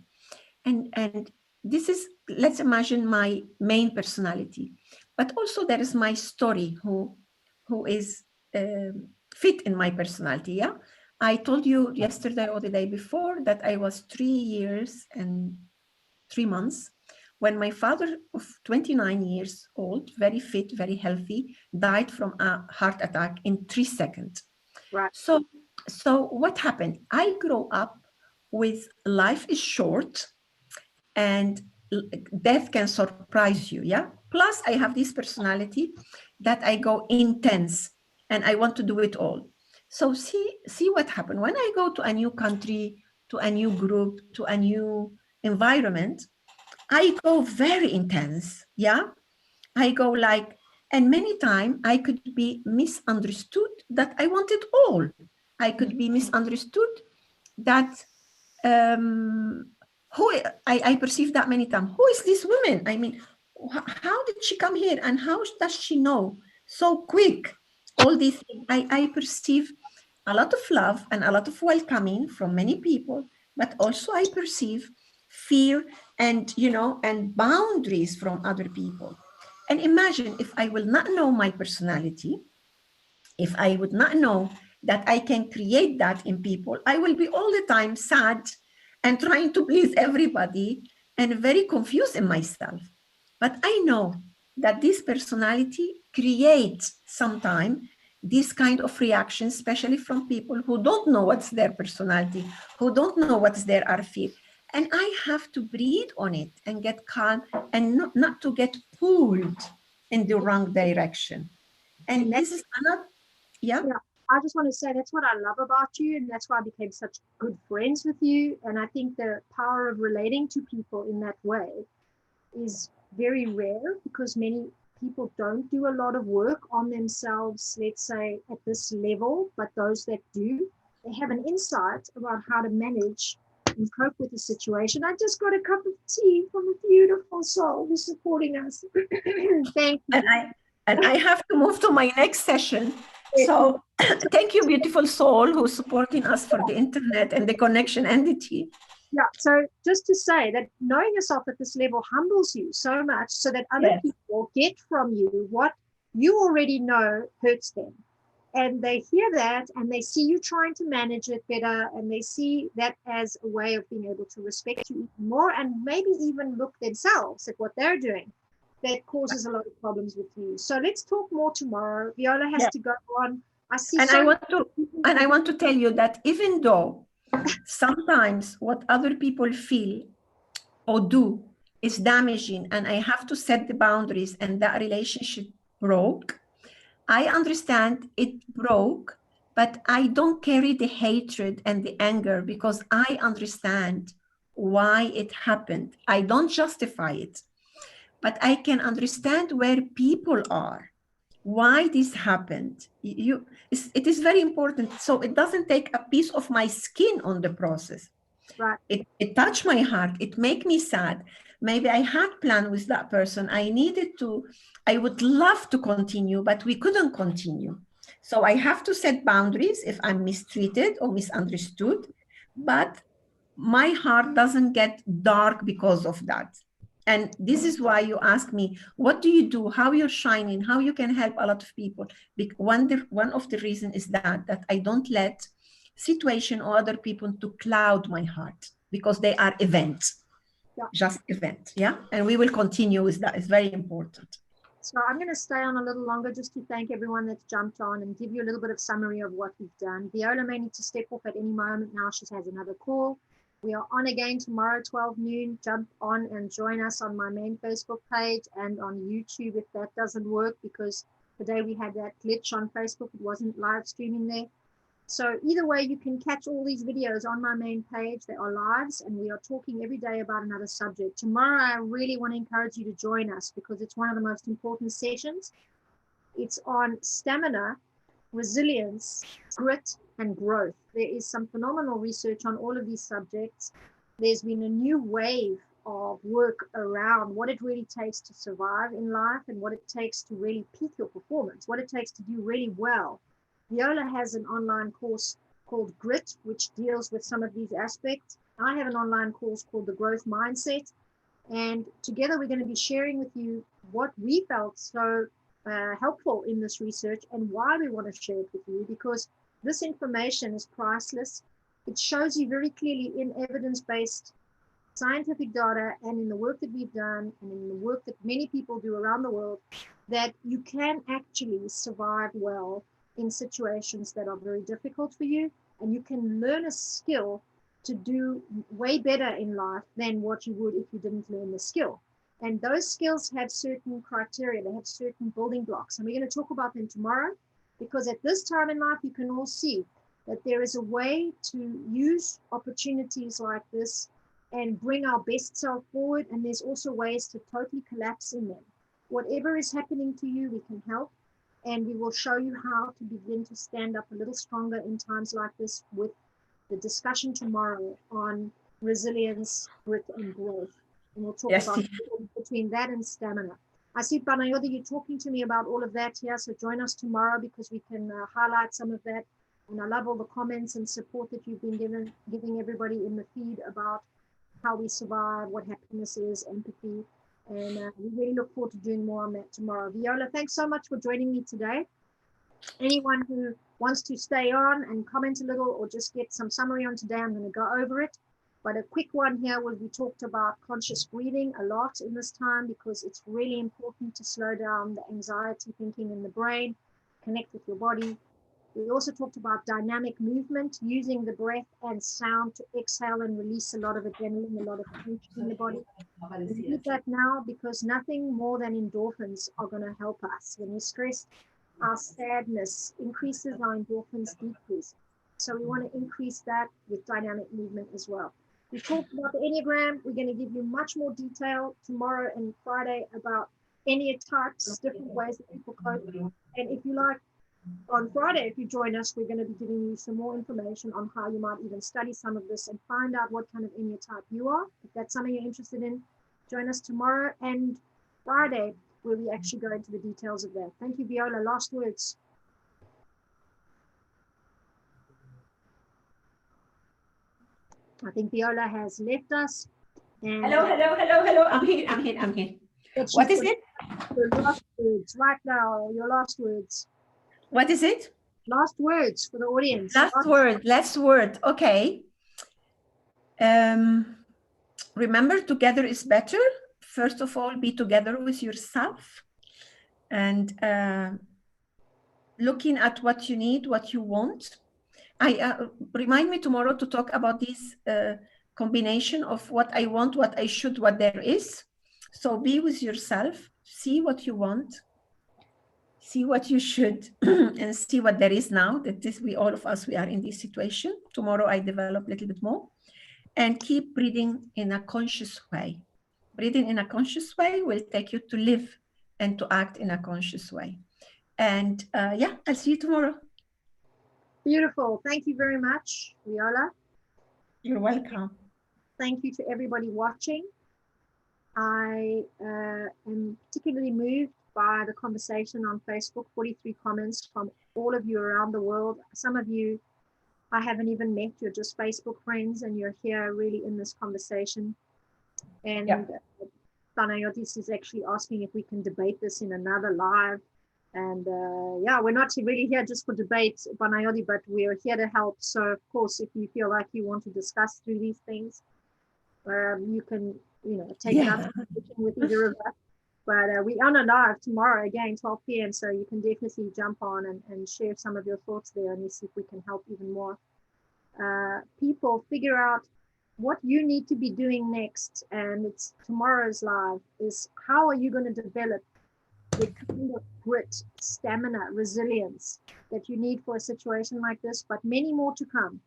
And this is, let's imagine my main personality, but also there is my story who is fit in my personality. Yeah. I told you yesterday or the day before that I was 3 years and 3 months when my father of 29 years old, very fit, very healthy, died from a heart attack in 3 seconds.
Right.
So what happened? I grew up with life is short and death can surprise you. Yeah. Plus I have this personality that I go intense and I want to do it all. So see what happened when I go to a new country, to a new group, to a new environment. I go very intense. Yeah. I go like, and many times I could be misunderstood that I want it all. I could be misunderstood that I perceive that many times. Who is this woman? I mean, how did she come here? And how does she know so quick? All these things. I perceive a lot of love and a lot of welcoming from many people, but also I perceive fear and boundaries from other people. And imagine if I will not know my personality, if I would not know that I can create that in people, I will be all the time sad and trying to please everybody and very confused in myself. But I know that this personality creates sometimes this kind of reaction, especially from people who don't know what's their personality, who don't know what's their fear. And I have to breathe on it and get calm and not to get pulled in the wrong direction. And this is another, yeah.
I just want to say that's what I love about you, and that's why I became such good friends with you. And I think the power of relating to people in that way is very rare because many people don't do a lot of work on themselves, let's say at this level, but those that do, they have an insight about how to manage and cope with the situation. I just got a cup of tea from a beautiful soul who's supporting us. Thank you.
And I have to move to my next session. So thank you, beautiful soul, who's supporting us for the internet and the connection and the tea.
Yeah. So just to say that knowing yourself at this level humbles you so much so that other
Yes.
people get from you what you already know hurts them. And they hear that and they see you trying to manage it better, and they see that as a way of being able to respect you even more, and maybe even look themselves at what they're doing. That causes a lot of problems with you. So let's talk more tomorrow. Viola has
Yeah.
to go on. I see
And
so
I want to tell you that even though sometimes what other people feel or do is damaging, and I have to set the boundaries, and that relationship broke, I understand it broke, but I don't carry the hatred and the anger because I understand why it happened. I don't justify it, but I can understand where people are, why this happened. It is very important. So it doesn't take a piece of my skin on the process.
right.
It touched my heart. It made me sad. Maybe I had planned with that person. I would love to continue, but we couldn't continue. So I have to set boundaries if I'm mistreated or misunderstood. But my heart doesn't get dark because of that. And this is why you ask me, what do you do? How you're shining? How you can help a lot of people? One of the reasons is that I don't let situation or other people to cloud my heart because they are events,
Yeah.
just event. Yeah. And we will continue with that. It's very important.
So I'm going to stay on a little longer just to thank everyone that's jumped on and give you a little bit of summary of what we've done. Viola may need to step off at any moment now. She has another call. We are on again tomorrow, 12 noon. Jump on and join us on my main Facebook page and on YouTube if that doesn't work, because today we had that glitch on Facebook. It wasn't live streaming there. So either way, you can catch all these videos on my main page. They are lives, and we are talking every day about another subject. Tomorrow, I really want to encourage you to join us because it's one of the most important sessions. It's on stamina, resilience, grit, and growth. There is some phenomenal research on all of these subjects. There's been a new wave of work around what it really takes to survive in life and what it takes to really peak your performance, what it takes to do really well. Viola has an online course called Grit, which deals with some of these aspects. I have an online course called The Growth Mindset. And together we're going to be sharing with you what we felt so helpful in this research and why we want to share it with you, because this information is priceless. It shows you very clearly in evidence-based scientific data and in the work that we've done and in the work that many people do around the world that you can actually survive well in situations that are very difficult for you, and you can learn a skill to do way better in life than what you would if you didn't learn the skill. And those skills have certain criteria, they have certain building blocks, and we're going to talk about them tomorrow, because at this time in life you can all see that there is a way to use opportunities like this and bring our best self forward, and there's also ways to totally collapse in them. Whatever is happening to you, we can help, and we will show you how to begin to stand up a little stronger in times like this with the discussion tomorrow on resilience, grit, and growth. And we'll talk
Yes.
about between that and stamina. I see, Panayota, you're talking to me about all of that here, so join us tomorrow because we can highlight some of that. And I love all the comments and support that you've been giving everybody in the feed about how we survive, what happiness is, empathy. And we really look forward to doing more on that tomorrow. Viola, thanks so much for joining me today. Anyone who wants to stay on and comment a little or just get some summary on today, I'm going to go over it. But a quick one here was we talked about conscious breathing a lot in this time because it's really important to slow down the anxiety thinking in the brain, connect with your body. We also talked about dynamic movement, using the breath and sound to exhale and release a lot of adrenaline, a lot of tension in the body. We need that now because nothing more than endorphins are going to help us. When we're stressed, our sadness increases, our endorphins decrease. So we want to increase that with dynamic movement as well. We talked about the Enneagram. We're going to give you much more detail tomorrow and Friday about Enneatypes, different ways that people cope. And if you like, on Friday, if you join us, we're going to be giving you some more information on how you might even study some of this and find out what kind of Enneatype you are. If that's something you're interested in, join us tomorrow and Friday, where we actually go into the details of that. Thank you, Viola. Last words. I think Viola has left us. And
Hello. I'm here. What is it?
Your last words right now, your last words.
What is it?
Last words for the audience.
Last word. Okay. Remember, together is better. First of all, be together with yourself and looking at what you need, what you want. Remind me tomorrow to talk about this combination of what I want, what I should, what there is. So be with yourself, see what you want, see what you should, and see what there is now. That all of us, we are in this situation. Tomorrow I develop a little bit more. And keep breathing in a conscious way. Breathing in a conscious way will take you to live and to act in a conscious way. And yeah, I'll see you tomorrow.
Beautiful. Thank you very much, Viola.
You're welcome.
Thank you to everybody watching. I am particularly moved by the conversation on Facebook, 43 comments from all of you around the world. Some of you I haven't even met, you're just Facebook friends and you're here really in this conversation. And Panayotis is actually asking if we can debate this in another live. And yeah, we're not really here just for debate, Panayoti, but we're here to help. So of course, if you feel like you want to discuss through these things, you can, take it up with either of us. But we on a live tomorrow again, 12 p.m. So you can definitely jump on and share some of your thoughts there, and we see if we can help even more people figure out what you need to be doing next. And it's tomorrow's live is how are you going to develop the kind of grit, stamina, resilience that you need for a situation like this, but many more to come.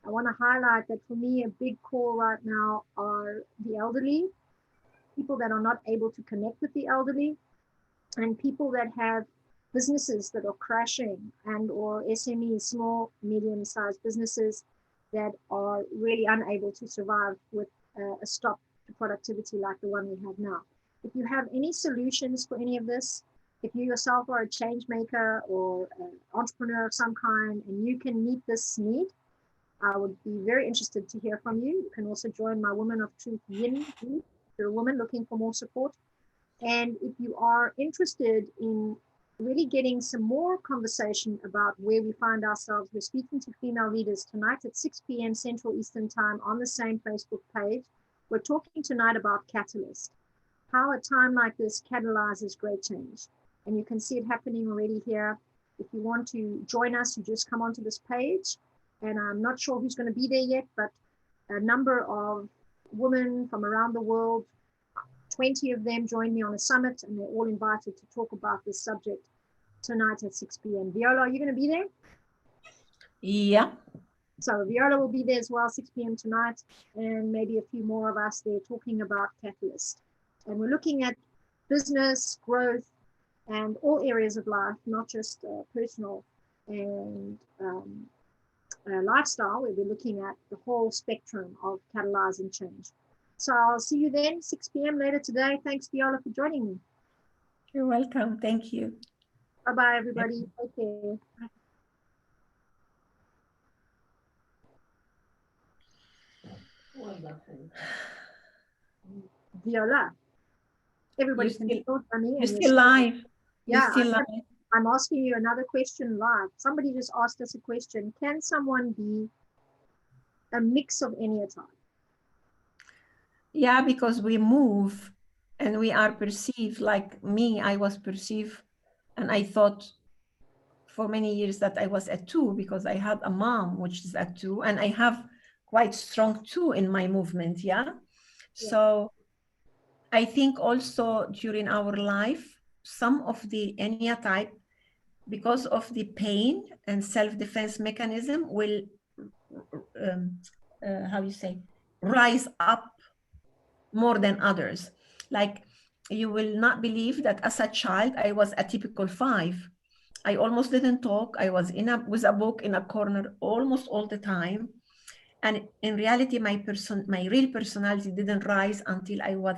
I want to highlight that for me, a big call right now are the elderly, people that are not able to connect with the elderly, and people that have businesses that are crashing and or SMEs, small, medium-sized businesses that are really unable to survive with a stop to productivity like the one we have now. If you have any solutions for any of this, if you yourself are a change maker or an entrepreneur of some kind and you can meet this need, I would be very interested to hear from you. You can also join my Women of Truth Yin group if you're a woman looking for more support. And if you are interested in really getting some more conversation about where we find ourselves, we're speaking to female leaders tonight at 6 p.m. Central Eastern Time on the same Facebook page. We're talking tonight about catalyst, how a time like this catalyzes great change. And you can see it happening already here. If you want to join us, you just come onto this page. And I'm not sure who's going to be there yet, but a number of women from around the world, 20 of them joined me on a summit, and they're all invited to talk about this subject tonight at 6 p.m. Viola, are you going to be there?
Yeah.
So Viola will be there as well, 6 p.m. tonight, and maybe a few more of us there talking about Catalyst. And we're looking at business, growth, and all areas of life, not just personal and lifestyle. We'll be looking at the whole spectrum of catalyzing change. So I'll see you then, 6 p.m. later today. Thanks, Viola, for joining me.
You're welcome. Thank you.
Bye-bye, everybody. Take care. Viola, everybody can still hear me.
You're still live.
Yeah,
still live.
I'm asking you another question live. Somebody just asked us a question. Can someone be a mix of any type?
Yeah, because we move and we are perceived, like me, I was perceived, and I thought for many years that I was a 2 because I had a mom, which is a 2, and I have quite strong 2 in my movement, yeah? So I think also during our life, some of the Enya type, because of the pain and self-defense mechanism will, rise up more than others. Like, you will not believe that as a child, I was a typical 5. I almost didn't talk. I was with a book in a corner almost all the time. And in reality, my real personality didn't rise until I was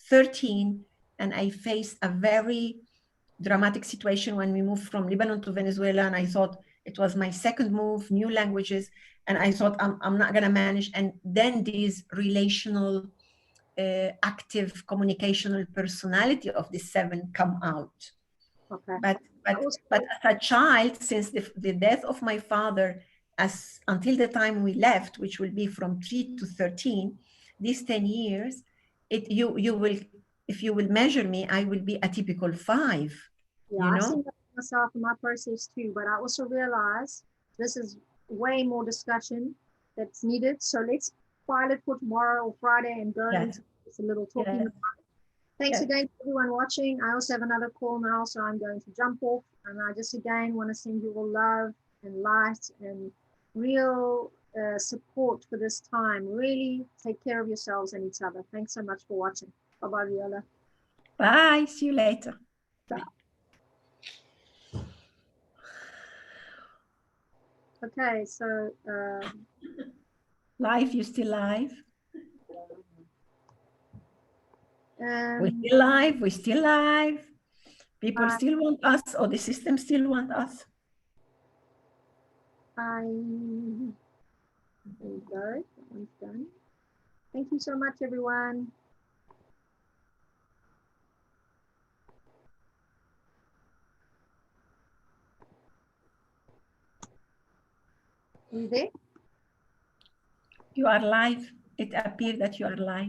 13. And I faced a very dramatic situation when we moved from Lebanon to Venezuela. And I thought It was my second move, new languages. And I thought, I'm not going to manage. And then these relational, active communicational personality of the 7 come out.
Okay.
But as a child, since the death of my father, until the time we left, which will be from 3 to 13, these 10 years, you will, if you will measure me, I will be a typical 5.
Yeah,
you
I've
know?
seen that myself in my process too, but I also realize this is way more discussion that's needed. So let's file it for tomorrow or Friday and go into a little talking about it. Thanks again to everyone watching. I also have another call now, so I'm going to jump off. And I just again want to send you all love and light and real support for this time. Really take care of yourselves and each other. Thanks so much for watching. Bye-bye, Viola.
Bye. See you later.
Bye. Okay, so
live, you still live? We're
we
still live, we're still live. People still want us, or the system still want us.
There we go, that one's done. Thank you so much, everyone. Are you there?
You are live. It appears that you are live.